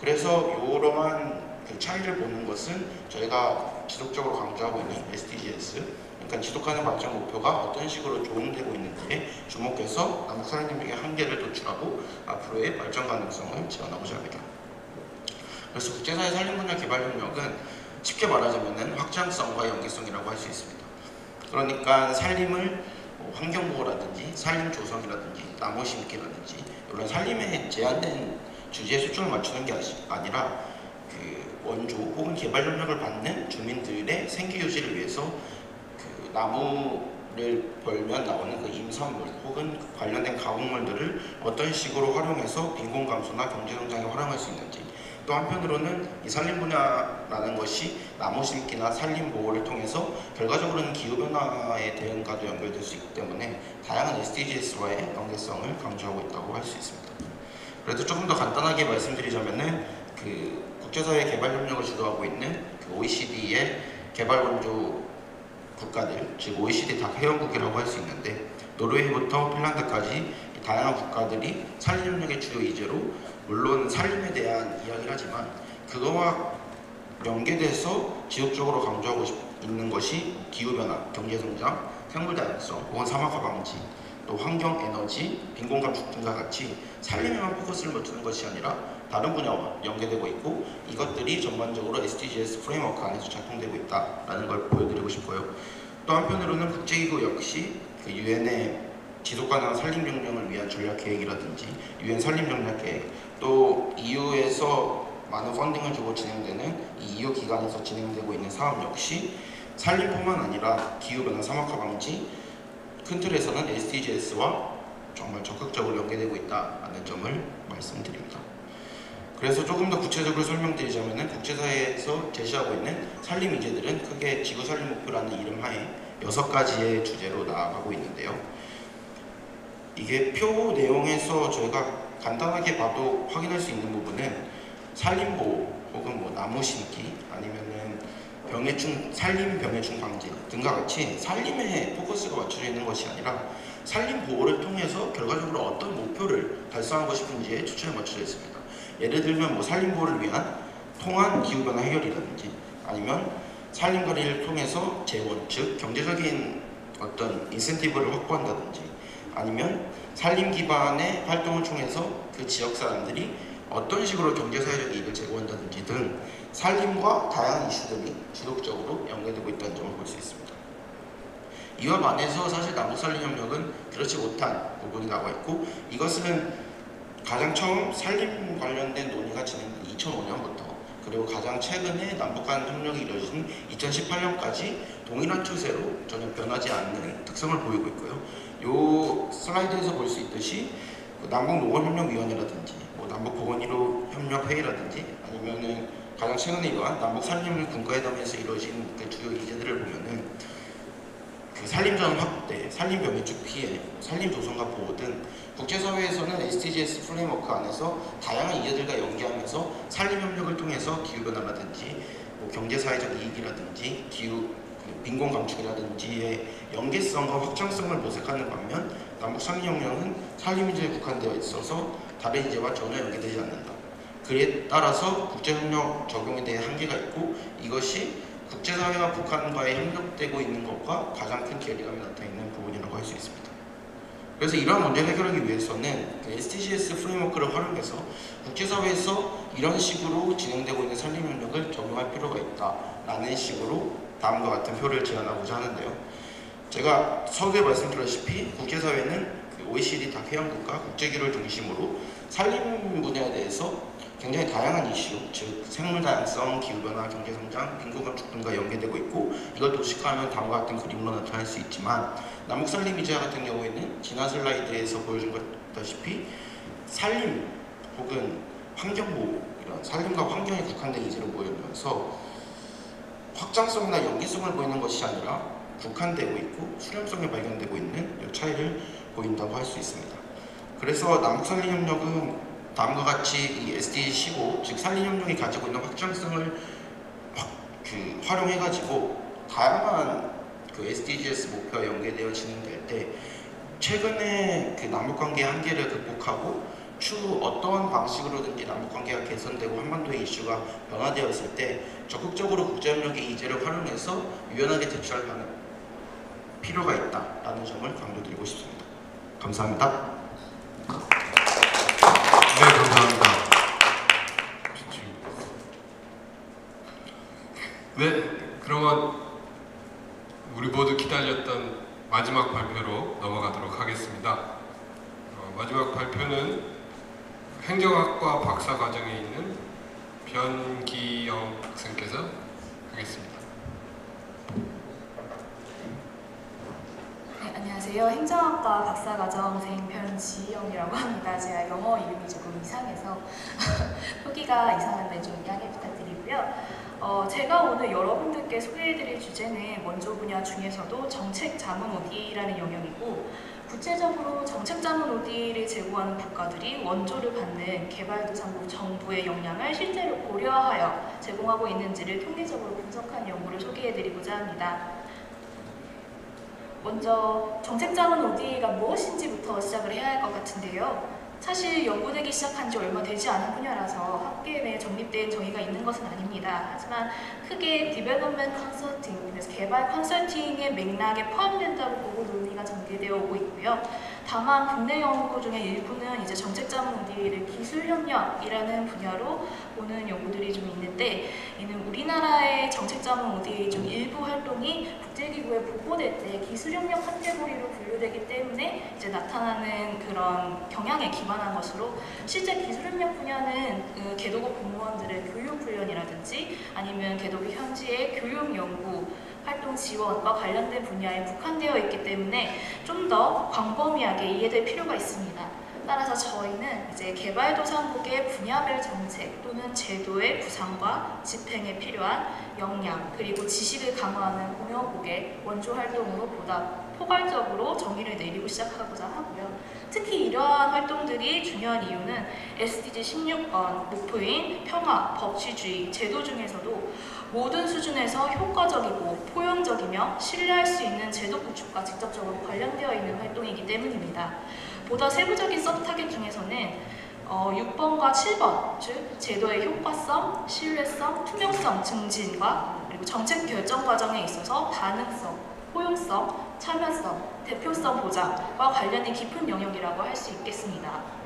그래서 이러한 그 차이를 보는 것은 저희가 지속적으로 강조하고 있는 SDGs, 그러니까 지속가능 발전 목표가 어떤 식으로 조응되고 있는지에 주목해서 남북 산림 협력의 한계를 도출하고 앞으로의 발전 가능성을 지원하고자 합니다. 그래서 국제사회 산림 분야 개발 협력은 쉽게 말하자면 확장성과 연계성이라고 할 수 있습니다. 그러니까 산림을 환경보호라든지 산림 조성이라든지 나무 심기라든지 이런 산림에 제한된 주제에 초점을 맞추는 게 아니라 그 원조 혹은 개발 협력을 받는 주민들의 생계 유지를 위해서 그 나무를 벌면 나오는 그 임산물 혹은 관련된 가공물들을 어떤 식으로 활용해서 빈곤 감소나 경제 성장에 활용할 수 있는지, 또 한편으로는 이 산림 분야라는 것이 나무 심기나 산림 보호를 통해서 결과적으로는 기후변화에 대응과도 연결될 수 있기 때문에 다양한 SDGs와의 연계성을 강조하고 있다고 할 수 있습니다. 그래도 조금 더 간단하게 말씀드리자면은 그 국제사회 개발 협력을 주도하고 있는 그 OECD의 개발 원조 국가들, 즉 OECD 다 회원국이라고 할 수 있는데 노르웨이부터 핀란드까지 다양한 국가들이 산림 협력의 주요 이제로 물론 산림에 대한 이야기를 하지만 그거와 연계돼서 지속적으로 강조하고 있는 것이 기후변화, 경제성장, 생물다양성 혹은 사막화 방지, 또 환경, 에너지, 빈곤 감축 등과 같이 산림에만 포커스를 맞추는 것이 아니라 다른 분야와 연계되고 있고 이것들이 전반적으로 SDGs 프레임워크 안에서 작동되고 있다는 걸 보여드리고 싶고요. 또 한편으로는 국제기구 역시 그 UN의 지속가능한 산림명령을 위한 전략계획이라든지 UN 산림전략계획, 또 EU에서 많은 펀딩을 주고 진행되는 이 EU 기관에서 진행되고 있는 사업 역시 산림뿐만 아니라 기후변화, 사막화 방지, 큰 틀에서는 SDGs와 정말 적극적으로 연계되고 있다는 점을 말씀드립니다. 그래서 조금 더 구체적으로 설명드리자면 국제사회에서 제시하고 있는 산림 이제들은 크게 지구산림 목표라는 이름 하에 6가지의 주제로 나아가고 있는데요. 이게 표 내용에서 저희가 간단하게 봐도 확인할 수 있는 부분은 산림보호 혹은 뭐 나무 심기 아니면은 산림 병해충 방지 등과 같이 산림에 포커스가 맞춰져 있는 것이 아니라 산림 보호를 통해서 결과적으로 어떤 목표를 달성하고 싶은지에 초점이 맞춰져 있습니다. 예를 들면 뭐 산림 보호를 위한 통한 기후변화 해결이라든지 아니면 산림 관리를 통해서 재원, 즉 경제적인 어떤 인센티브를 확보한다든지 아니면 산림 기반의 활동을 통해서 그 지역 사람들이 어떤 식으로 경제사회적 이익을 제공한다든지 등 산림과 다양한 이슈들이 지속적으로 연계되고 있다는 점을 볼 수 있습니다. 이와 반해서 사실 남북산림협력은 그렇지 못한 부분이 나와 있고, 이것은 가장 처음 산림 관련된 논의가 진행된 2005년부터 그리고 가장 최근에 남북 간 협력이 이루어진 2018년까지 동일한 추세로 전혀 변하지 않는 특성을 보이고 있고요. 이 슬라이드에서 볼 수 있듯이 남북노원협력위원회라든지 남북보건의료협력회의라든지 아니면은 가장 최근에 이러한 남북산림협력 군가회담에서 이루어진 그 주요 이제들을 보면은 그 산림전 확대, 산림 병해축 피해, 산림 조성과 보호 등 국제사회에서는 SDGs 프레임워크 안에서 다양한 이제들과 연계하면서 산림 협력을 통해서 기후변화라든지 경제사회적 이익이라든지 기후 빈곤 감축이라든지의 연계성과 확장성을 모색하는 반면 남북산림협력은 산림 문제에 국한되어 있어서 다른 이제와 전혀 연계되지 않는다. 그에 따라서 국제협력 적용에 대해 한계가 있고, 이것이 국제사회와 북한과의 협력되고 있는 것과 가장 큰 괴리감이 나타나는 부분이라고 할 수 있습니다. 그래서 이러한 문제를 해결하기 위해서는 SDGs 프레임워크를 활용해서 국제사회에서 이런 식으로 진행되고 있는 산림협력을 적용할 필요가 있다라는 식으로 다음과 같은 표를 제안하고자 하는데요. 제가 서두에 말씀드렸다시피 국제사회는 OECD 다 회원국과 국제기구를 중심으로 산림 분야에 대해서 굉장히 다양한 이슈, 즉 생물 다양성, 기후변화, 경제성장, 빈곤 감축 등과 연계되고 있고, 이걸 도식화하면 다음과 같은 그림으로 나타날 수 있지만, 남북산림 이제 같은 경우에는 지난 슬라이드에서 보여준 것다시피 산림 혹은 환경보호, 이런 산림과 환경에 국한된 이제로 보이면서 확장성이나 연계성을 보이는 것이 아니라 국한되고 있고 수렴성이 발견되고 있는 이 차이를 보인다고 할 수 있습니다. 그래서 남북산림협력은 다음과 같이 이 SDG 15, 즉 산림협력이 가지고 있는 확장성을 활용해가지고 다양한 SDGs 목표와 연계되어 진행될 때 최근에 남북관계의 한계를 극복하고 추후 어떠한 방식으로든지 남북관계가 개선되고 한반도의 이슈가 변화되었을 때 적극적으로 국제협력의 이제를 활용해서 유연하게 대처할 필요가 있다라는 점을 강조드리고 싶습니다. 감사합니다. 네, 감사합니다. 네, 그러면 우리 모두 기다렸던 마지막 발표로 넘어가도록 하겠습니다. 마지막 발표는 행정학과 박사과정에 있는 변기영 학생께서 하겠습니다. 네, 안녕하세요. 행정학과 박사과정생 변지영이라고 합니다. 제가 영어 이름이 조금 이상해서 표기가 이상한데 좀 양해 부탁드리고요. 제가 오늘 여러분들께 소개해드릴 주제는 원조 분야 중에서도 정책자문 ODA라는 영역이고, 구체적으로 정책자문 ODA를 제공하는 국가들이 원조를 받는 개발도상국 정부의 역량을 실제로 고려하여 제공하고 있는지를 통계적으로 분석한 연구를 소개해드리고자 합니다. 먼저 정책자문 ODA가 무엇인지부터 시작을 해야 할 것 같은데요. 사실 연구되기 시작한 지 얼마 되지 않은 분야라서 학계 내에 정립된 정의가 있는 것은 아닙니다. 하지만 크게 디벨롭먼트 컨설팅, 그래서 개발 컨설팅의 맥락에 포함된다고 보고 논의가 전개되어 오고 있고요. 다만 국내 연구 중에 일부는 이제 정책자문 ODA를 기술협력이라는 분야로 보는 연구들이 좀 있는데, 이는 우리나라의 정책자문 ODA 중 일부 활동이 국제기구에 보고될 때 기술협력 카테고리로 분류되기 때문에 이제 나타나는 그런 경향에 기반한 것으로, 실제 기술협력 분야는 개도국 공무원들의 교육훈련이라든지 아니면 개도국 현지의 교육연구 활동 지원과 관련된 분야에 국한되어 있기 때문에 좀 더 광범위하게 이해될 필요가 있습니다. 따라서 저희는 이제 개발도상국의 분야별 정책 또는 제도의 구상과 집행에 필요한 역량, 그리고 지식을 강화하는 공여국의 원조 활동으로 보다 포괄적으로 정의를 내리고 시작하고자 하고요. 특히 이러한 활동들이 중요한 이유는 SDG 16번 목표인 평화, 법치주의, 제도 중에서도 모든 수준에서 효과적이고 포용적이며 신뢰할 수 있는 제도 구축과 직접적으로 관련되어 있는 활동이기 때문입니다. 보다 세부적인 서브 타겟 중에서는 6번과 7번, 즉 제도의 효과성, 신뢰성, 투명성 증진과 그리고 정책 결정 과정에 있어서 반응성, 포용성, 참여성, 대표성 보장과 관련이 깊은 영역이라고 할 수 있겠습니다.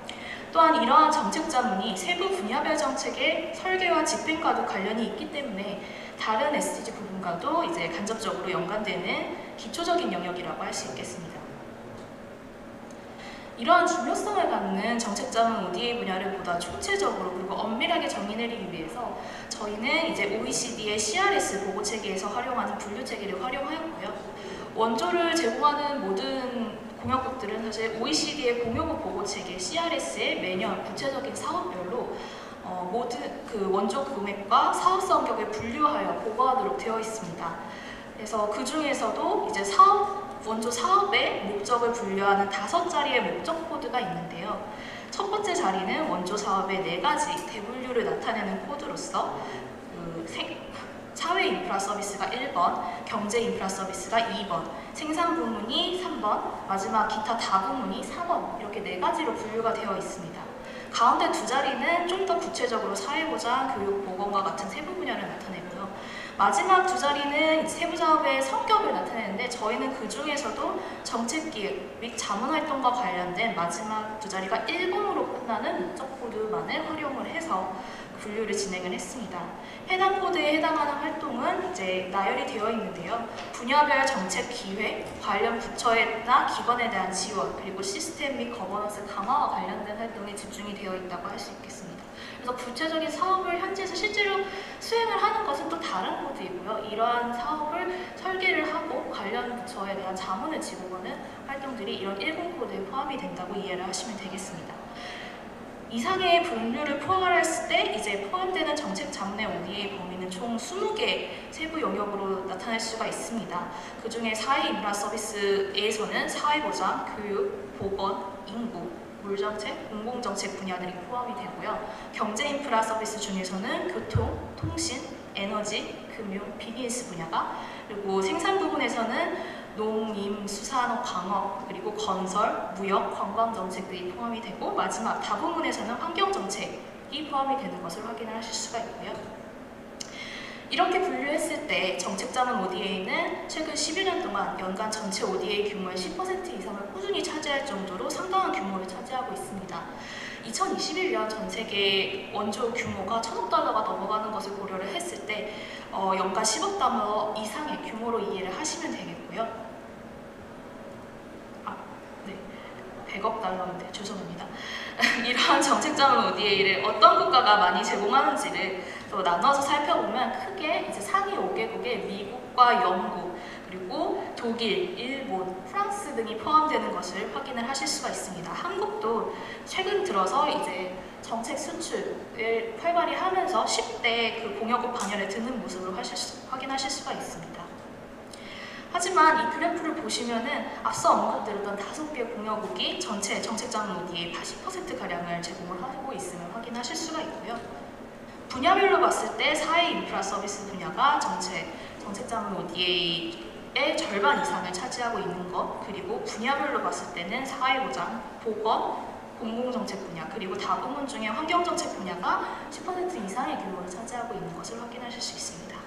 또한 이러한 정책 자문이 세부 분야별 정책의 설계와 집행과도 관련이 있기 때문에 다른 SDG 부분과도 이제 간접적으로 연관되는 기초적인 영역이라고 할 수 있겠습니다. 이러한 중요성을 갖는 정책 자문 ODA 분야를 보다 총체적으로 그리고 엄밀하게 정의 내리기 위해서 저희는 이제 OECD의 CRS 보고 체계에서 활용하는 분류 체계를 활용하였고요. 원조를 제공하는 모든 공역국들은 사실 OECD의 공역국 보고 체계 CRS에 매년 구체적인 사업별로 모든 그 원조 금액과 사업 성격을 분류하여 보고하도록 되어 있습니다. 그래서 그 중에서도 이제 원조 사업의 목적을 분류하는 5자리의 목적 코드가 있는데요. 첫 번째 자리는 원조 사업의 4가지 대분류를 나타내는 코드로서 사회 인프라 서비스가 1번, 경제 인프라 서비스가 2번, 생산 부문이 3번, 마지막 기타 다부문이 4번 이렇게 4가지로 분류가 되어 있습니다. 가운데 2자리는 좀 더 구체적으로 사회보장, 교육, 보건과 같은 세부 분야를 나타내고요. 마지막 2자리는 세부 사업의 성격을 나타내는데 저희는 그 중에서도 정책기획 및 자문활동과 관련된 마지막 2자리가 10으로 끝나는 목적 코드만을 활용을 해서 분류를 진행을 했습니다. 해당 코드에 해당하는 활동은 이제 나열이 되어 있는데요. 분야별 정책 기획, 관련 부처나 기관에 대한 지원, 그리고 시스템 및 거버넌스 강화와 관련된 활동에 집중이 되어 있다고 할 수 있겠습니다. 그래서 구체적인 사업을 현지에서 실제로 수행을 하는 것은 또 다른 코드이고요. 이러한 사업을 설계를 하고 관련 부처에 대한 자문을 지고하는 활동들이 이런 10 코드에 포함이 된다고 이해를 하시면 되겠습니다. 이상의 분류를 포괄했을 때 이제 포함되는 정책 자문의 ODA 범위는 총 20개 세부 영역으로 나타낼 수가 있습니다. 그 중에 사회 인프라 서비스에서는 사회보장, 교육, 보건, 인구, 물정책, 공공정책 분야들이 포함이 되고요. 경제 인프라 서비스 중에서는 교통, 통신, 에너지, 금융, 비즈니스 분야가, 그리고 생산 부분에서는 농림, 수산업, 광업, 그리고 건설, 무역, 관광정책들이 포함이 되고 마지막 다부문에서는 환경정책이 포함이 되는 것을 확인하실 수가 있고요. 이렇게 분류했을 때 정책자문 ODA는 최근 11년 동안 연간 전체 ODA 규모의 10% 이상을 꾸준히 차지할 정도로 상당한 규모를 차지하고 있습니다. 2021년 전 세계 원조 규모가 1,000억 달러가 넘어가는 것을 고려를 했을 때 연간 10억 달러 이상의 규모로 이해를 하시면 되겠고요. 100억 달러인데 죄송합니다. 이러한 정책자문 ODA를 어떤 국가가 많이 제공하는지를 또 나눠서 살펴보면 크게 이제 상위 5개국의 미국과 영국, 그리고 독일, 일본, 프랑스 등이 포함되는 것을 확인을 하실 수가 있습니다. 한국도 최근 들어서 이제 정책 수출을 활발히 하면서 10대 그 공역국 반열에 드는 모습을 확인하실 수가 있습니다. 하지만 이 그래프를 보시면은 앞서 언급드렸던 5개 공역국이 전체 정책자문 ODA 80%가량을 제공을 하고 있음을 확인하실 수가 있고요. 분야별로 봤을 때 사회 인프라 서비스 분야가 전체 정책자문 ODA의 절반 이상을 차지하고 있는 것, 그리고 분야별로 봤을 때는 사회보장, 보건, 공공정책 분야, 그리고 다부문 중에 환경정책 분야가 10% 이상의 규모를 차지하고 있는 것을 확인하실 수 있습니다.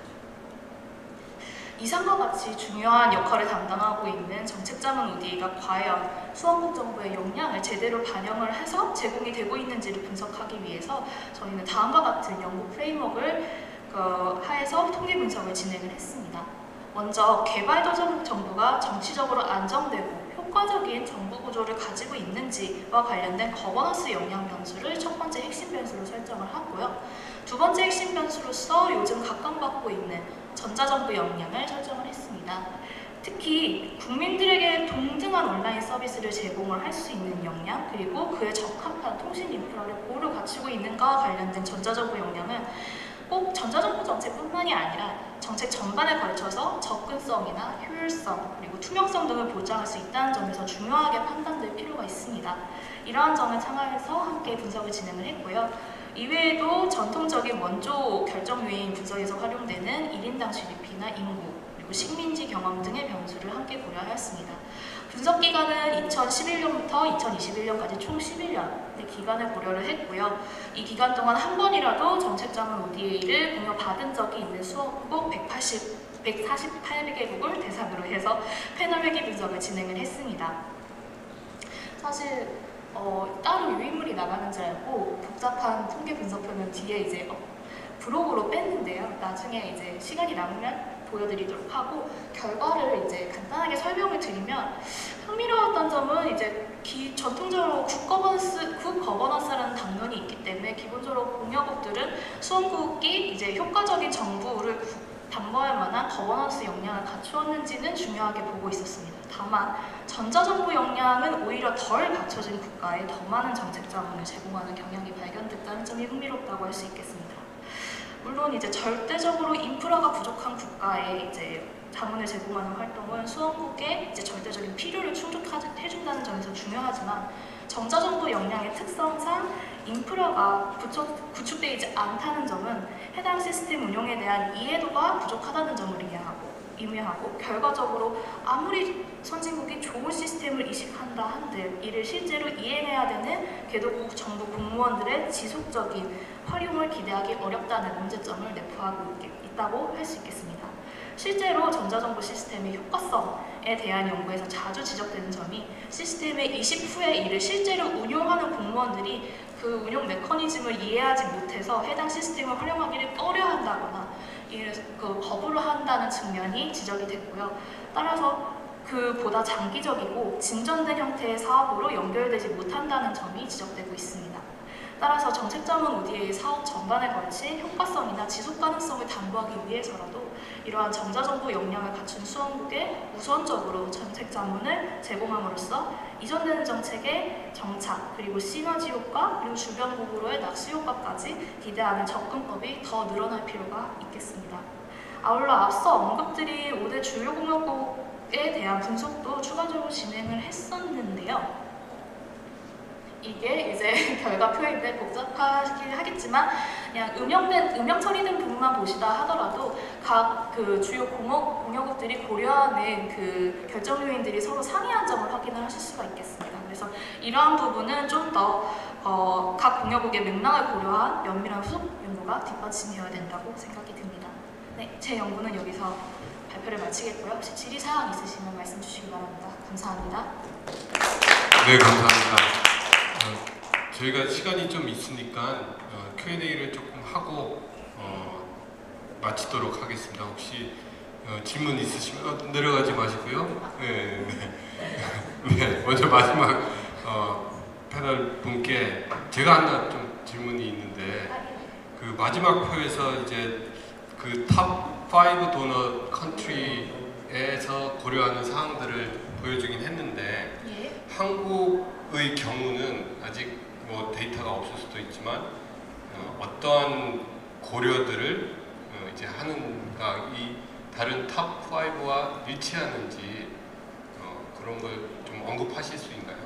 이상과 같이 중요한 역할을 담당하고 있는 정책자문 ODA가 과연 수원국 정부의 역량을 제대로 반영을 해서 제공이 되고 있는지를 분석하기 위해서 저희는 다음과 같은 연구 프레임워크를 하에서 통계 분석을 진행을 했습니다. 먼저 개발도상 정부가 정치적으로 안정되고 효과적인 정부 구조를 가지고 있는지와 관련된 거버넌스 역량 변수를 첫 번째 핵심 변수로 설정을 하고요. 두 번째 핵심 변수로서 요즘 각광받고 있는 전자정부 역량을 설정을 했습니다. 특히 국민들에게 동등한 온라인 서비스를 제공을 할 수 있는 역량, 그리고 그에 적합한 통신 인프라를 고루 갖추고 있는가와 관련된 전자정부 역량은 꼭 전자정부 정책뿐만이 아니라 정책 전반에 걸쳐서 접근성이나 효율성, 그리고 투명성 등을 보장할 수 있다는 점에서 중요하게 판단될 필요가 있습니다. 이러한 점을 참고해서 함께 분석을 진행을 했고요. 이외에도 전통적인 원조 결정 요인 분석에서 활용되는 1인당 GDP나 인구, 그리고 식민지 경험 등의 변수를 함께 고려하였습니다. 분석 기간은 2011년부터 2021년까지 총 11년의 기간을 고려를 했고요. 이 기간 동안 한 번이라도 정책자문 ODA를 공여받은 적이 있는 수원국 148개국을 대상으로 해서 패널 회계 분석을 진행을 했습니다. 사실 따로 유인물이 나가는 줄 알고 복잡한 통계 분석표는 뒤에 이제 브로그로 뺐는데요. 나중에 이제 시간이 남으면 보여드리도록 하고, 결과를 이제 간단하게 설명을 드리면, 흥미로웠던 점은 이제 전통적으로 굿 거버넌스라는 당론이 있기 때문에 기본적으로 공여국들은 수원국이 이제 효과적인 정부를 담보할 만한 거버넌스 역량을 갖추었는지는 중요하게 보고 있었습니다. 다만 전자정부 역량은 오히려 덜 갖춰진 국가에 더 많은 정책 자문을 제공하는 경향이 발견됐다는 점이 흥미롭다고 할 수 있겠습니다. 물론 이제 절대적으로 인프라가 부족한 국가에 이제 자문을 제공하는 활동은 수원국의 이제 절대적인 필요를 충족해준다는 점에서 중요하지만, 전자정부 역량의 특성상 인프라가 구축되지 않다는 점은 해당 시스템 운용에 대한 이해도가 부족하다는 점을 의미하고, 결과적으로 아무리 선진국이 좋은 시스템을 이식한다 한들 이를 실제로 이행해야 되는 개도국 정부 공무원들의 지속적인 활용을 기대하기 어렵다는 문제점을 내포하고 있다고 할 수 있겠습니다. 실제로 전자정부 시스템의 효과성에 대한 연구에서 자주 지적되는 점이, 시스템의 이식 후에 이를 실제로 운용하는 공무원들이 그 운용 메커니즘을 이해하지 못해서 해당 시스템을 활용하기를 꺼려한다거나 거부를 한다는 측면이 지적이 됐고요. 따라서 그보다 장기적이고 진전된 형태의 사업으로 연결되지 못한다는 점이 지적되고 있습니다. 따라서 정책자문 ODA의 사업 전반에 걸친 효과성이나 지속 가능성을 담보하기 위해서라도 이러한 전자정부 역량을 갖춘 수원국에 우선적으로 정책 자문을 제공함으로써 이전되는 정책의 정착, 그리고 시너지 효과, 그리고 주변국으로의 낚시 효과까지 기대하는 접근법이 더 늘어날 필요가 있겠습니다. 아울러 앞서 언급드린 5대 주요 공여국에 대한 분석도 추가적으로 진행을 했었는데요. 이게 이제 결과표인데 복잡하긴 하겠지만, 그냥 음영 처리된 부분만 보시다 하더라도 각 그 주요 공여국들이 고려하는 그 결정 요인들이 서로 상이한 점을 확인을 하실 수가 있겠습니다. 그래서 이러한 부분은 좀 더 각 공여국의 맥락을 고려한 면밀한 후속 연구가 뒷받침되어야 된다고 생각이 듭니다. 네, 제 연구는 여기서 발표를 마치겠고요. 혹시 질의사항 있으시면 말씀 주시기 바랍니다. 감사합니다. 네, 감사합니다. 저희가 시간이 좀 있으니까 Q&A를 조금 하고 마치도록 하겠습니다. 혹시 질문 있으시면 내려가지 마시고요. 네, 네, 먼저 마지막 패널 분께 제가 하나 좀 질문이 있는데, 그 마지막 표에서 이제 그 탑 5 도너 컨트리에서 고려하는 사항들을 보여주긴 했는데, 예. 한국의 경우는 아직 뭐 데이터가 없을 수도 있지만 어떠한 고려들을 이제 하는가, 이 다른 탑 5와 일치하는지 그런 걸 좀 언급하실 수 있나요?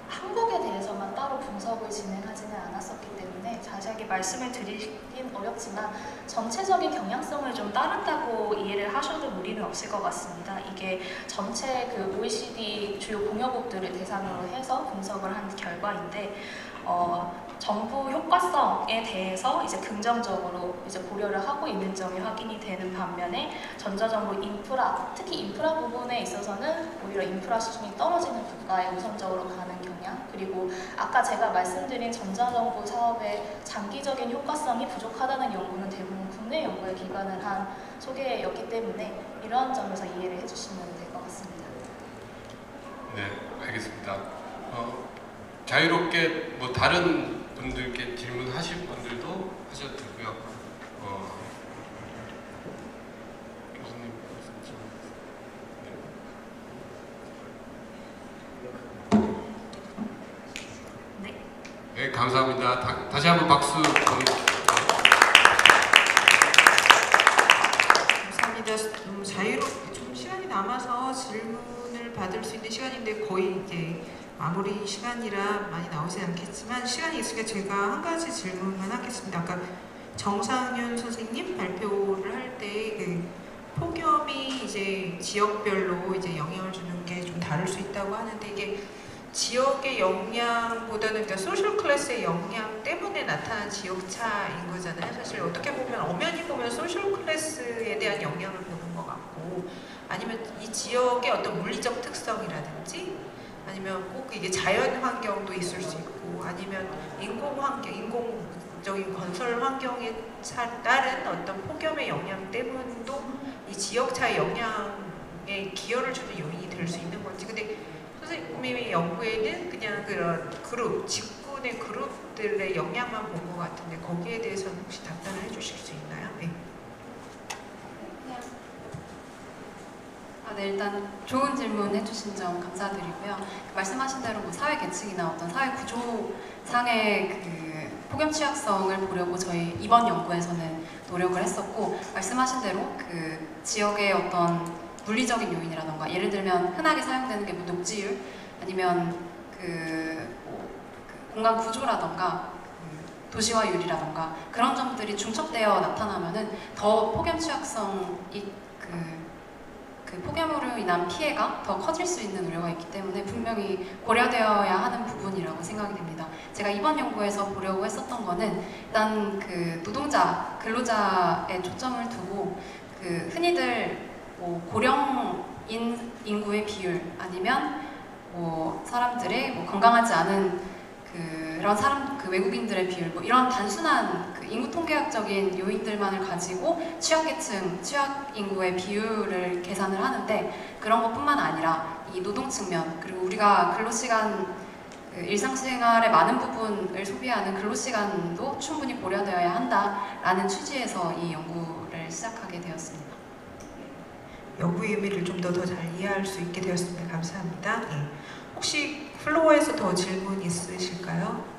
한국에 대해서만 따로 분석을 진행하지는 않았었기 때문에 자세하게 말씀을 드리긴 어렵지만, 전체적인 경향성을 좀 따른다고 이해를 하셔도 무리는 없을 것 같습니다. 이게 전체 그 OECD 주요 공여국들을 대상으로 해서 분석을 한 결과인데, 정부 효과성에 대해서 이제 긍정적으로 이제 고려를 하고 있는 점이 확인이 되는 반면에, 전자정부 인프라, 특히 인프라 부분에 있어서는 오히려 인프라 수준이 떨어지는 국가에 우선적으로 가는 경향, 그리고 아까 제가 말씀드린 전자정부 사업의 장기적인 효과성이 부족하다는 연구는 대부분 국내 연구에 기반을 한 소개였기 때문에 이러한 점에서 이해를 해주시면 될 것 같습니다. 네, 알겠습니다. 자유롭게 뭐 다른 분들께 질문하실 분들도 하셔도 되고요. 교수님 네. 네, 감사합니다. 다시 한번 박수. 감사합니다. 자유롭게 좀 시간이 남아서 질문을 받을 수 있는 시간인데 거의 이제 마무리 시간이라 많이 나오지 않겠지만, 시간이 있으니까 제가 한 가지 질문만 하겠습니다. 아까 정상윤 선생님 발표를 할 때 그 폭염이 이제 지역별로 이제 영향을 주는 게 좀 다를 수 있다고 하는데, 이게 지역의 영향보다는 그러니까 소셜 클래스의 영향 때문에 나타난 지역차인 거잖아요. 사실 어떻게 보면 엄연히 보면 소셜 클래스에 대한 영향을 보는 것 같고, 아니면 이 지역의 어떤 물리적 특성이라든지, 아니면 꼭 이게 자연 환경도 있을 수 있고, 아니면 인공 환경, 인공적인 건설 환경에 따른 어떤 폭염의 영향 때문도 이 지역차의 영향에 기여를 주는 요인이 될 수 있는 건지. 근데 선생님의 연구에는 그냥 그런 그룹, 직군의 그룹들의 영향만 본 것 같은데 거기에 대해서는 혹시 답변을 해주실 수 있나요? 네. 네, 일단 좋은 질문 해주신 점 감사드리고요. 말씀하신 대로 뭐 사회 계층이나 어떤 사회 구조상의 그 폭염 취약성을 보려고 저희 이번 연구에서는 노력을 했었고, 말씀하신 대로 그 지역의 어떤 물리적인 요인이라던가, 예를 들면 흔하게 사용되는 게 뭐 녹지율, 아니면 그 공간 구조라던가 도시화율이라던가 그런 점들이 중첩되어 나타나면은 더 폭염 취약성이 그 폭염으로 인한 피해가 더 커질 수 있는 우려가 있기 때문에 분명히 고려되어야 하는 부분이라고 생각이 됩니다. 제가 이번 연구에서 보려고 했었던 거는 일단 그 노동자, 근로자에 초점을 두고 그 흔히들 뭐 고령인 인구의 비율, 아니면 뭐 사람들의 뭐 건강하지 않은 그런 그 외국인들의 비율, 뭐 이런 단순한 그 인구 통계학적인 요인들만을 가지고 취약계층, 취약 인구의 비율을 계산을 하는데, 그런 것뿐만 아니라 이 노동 측면, 그리고 우리가 근로시간, 그 일상생활의 많은 부분을 소비하는 근로시간도 충분히 고려되어야 한다라는 취지에서 이 연구를 시작하게 되었습니다. 연구의 의미를 좀 더 잘 이해할 수 있게 되었습니다. 감사합니다. 네. 혹시 플로어에서 더 질문 있으실까요?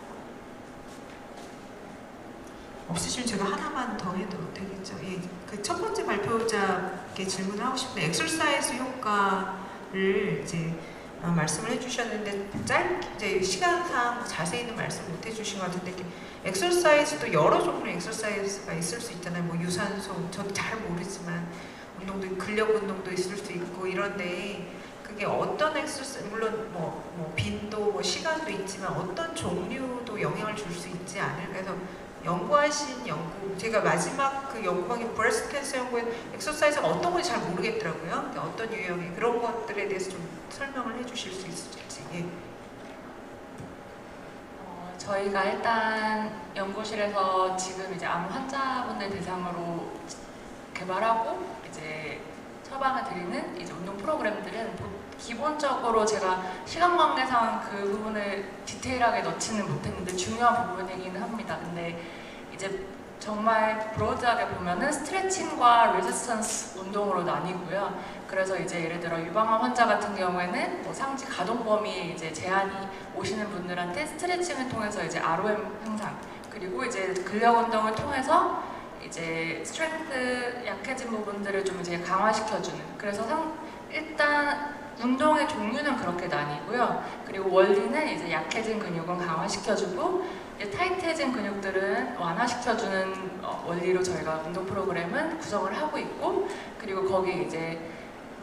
없으시면 제가 하나만 더 해도 되겠죠. 예, 그 첫 번째 발표자께 질문을 하고 싶은데, 엑서사이즈 효과를 이제 말씀을 해주셨는데 이제 시간상 자세히는 말씀 못 해주신 것 같은데, 엑서사이즈도 여러 종류의 엑서사이즈가 있을 수 있잖아요. 뭐 유산소, 저도 잘 모르지만 운동도, 근력 운동도 있을 수 있고 이런데, 그게 어떤 엑서사이즈, 물론 뭐 빈도, 뭐 시간도 있지만 어떤 종류도 영향을 줄 수 있지 않을까 해서 연구하신 연구, 제가 마지막 그 연구방에 브레스트 캔서 연구에 엑서사이즈가 어떤 건지 잘 모르겠더라고요. 그러니까 어떤 유형의 그런 것들에 대해서 좀 설명을 해주실 수 있을지. 예. 저희가 일단 연구실에서 지금 이제 암 환자분들 대상으로 개발하고 이제 처방을 드리는 이제 운동 프로그램들은 기본적으로 제가 시간 관계상 그 부분을 디테일하게 넣지는 못했는데 중요한 부분이기는 합니다. 근데 이제 정말 브로드하게 보면은 스트레칭과 레지스턴스 운동으로 나뉘고요. 그래서 이제 예를 들어 유방암 환자 같은 경우에는 뭐 상지 가동 범위에 이제 제한이 오시는 분들한테 스트레칭을 통해서 이제 ROM 향상, 그리고 이제 근력 운동을 통해서 이제 스트렝스 약해진 부분들을 좀 이제 강화시켜주는, 그래서 일단 운동의 종류는 그렇게 나뉘고요. 그리고 원리는 이제 약해진 근육은 강화시켜주고, 이제 타이트해진 근육들은 완화시켜주는 원리로 저희가 운동 프로그램은 구성을 하고 있고, 그리고 거기에 이제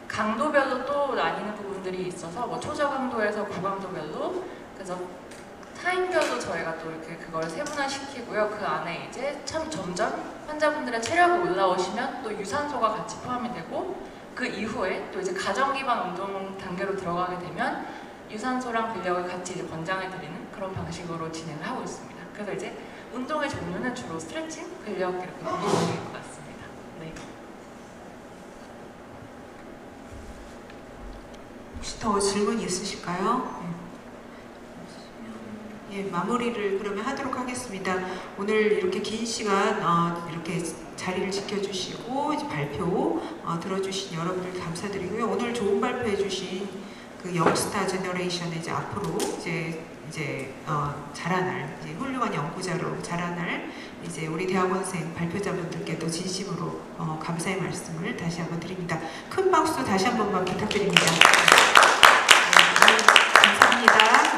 강도별로 또 나뉘는 부분들이 있어서 뭐 초저강도에서 고강도별로, 그래서 타임별로 저희가 또 이렇게 그걸 세분화시키고요. 그 안에 이제 점점 환자분들의 체력이 올라오시면 또 유산소가 같이 포함이 되고, 그 이후에 또 이제 가정 기반 운동 단계로 들어가게 되면 유산소랑 근력을 같이 이제 권장해 드리는 그런 방식으로 진행을 하고 있습니다. 그래서 이제 운동의 종류는 주로 스트레칭, 근력 이렇게 분류될 것 같습니다. 네. 혹시 더 질문 있으실까요? 예, 마무리를 그러면 하도록 하겠습니다. 오늘 이렇게 긴 시간 이렇게 자리를 지켜주시고 이제 발표 들어주신 여러분들 감사드리고요. 오늘 좋은 발표해주신 그 영스타 제너레이션의 이제 앞으로 이제 자라날, 이제 훌륭한 연구자로 자라날 이제 우리 대학원생 발표자분들께도 진심으로 감사의 말씀을 다시 한번 드립니다. 큰 박수 다시 한 번만 부탁드립니다. 네, 감사합니다.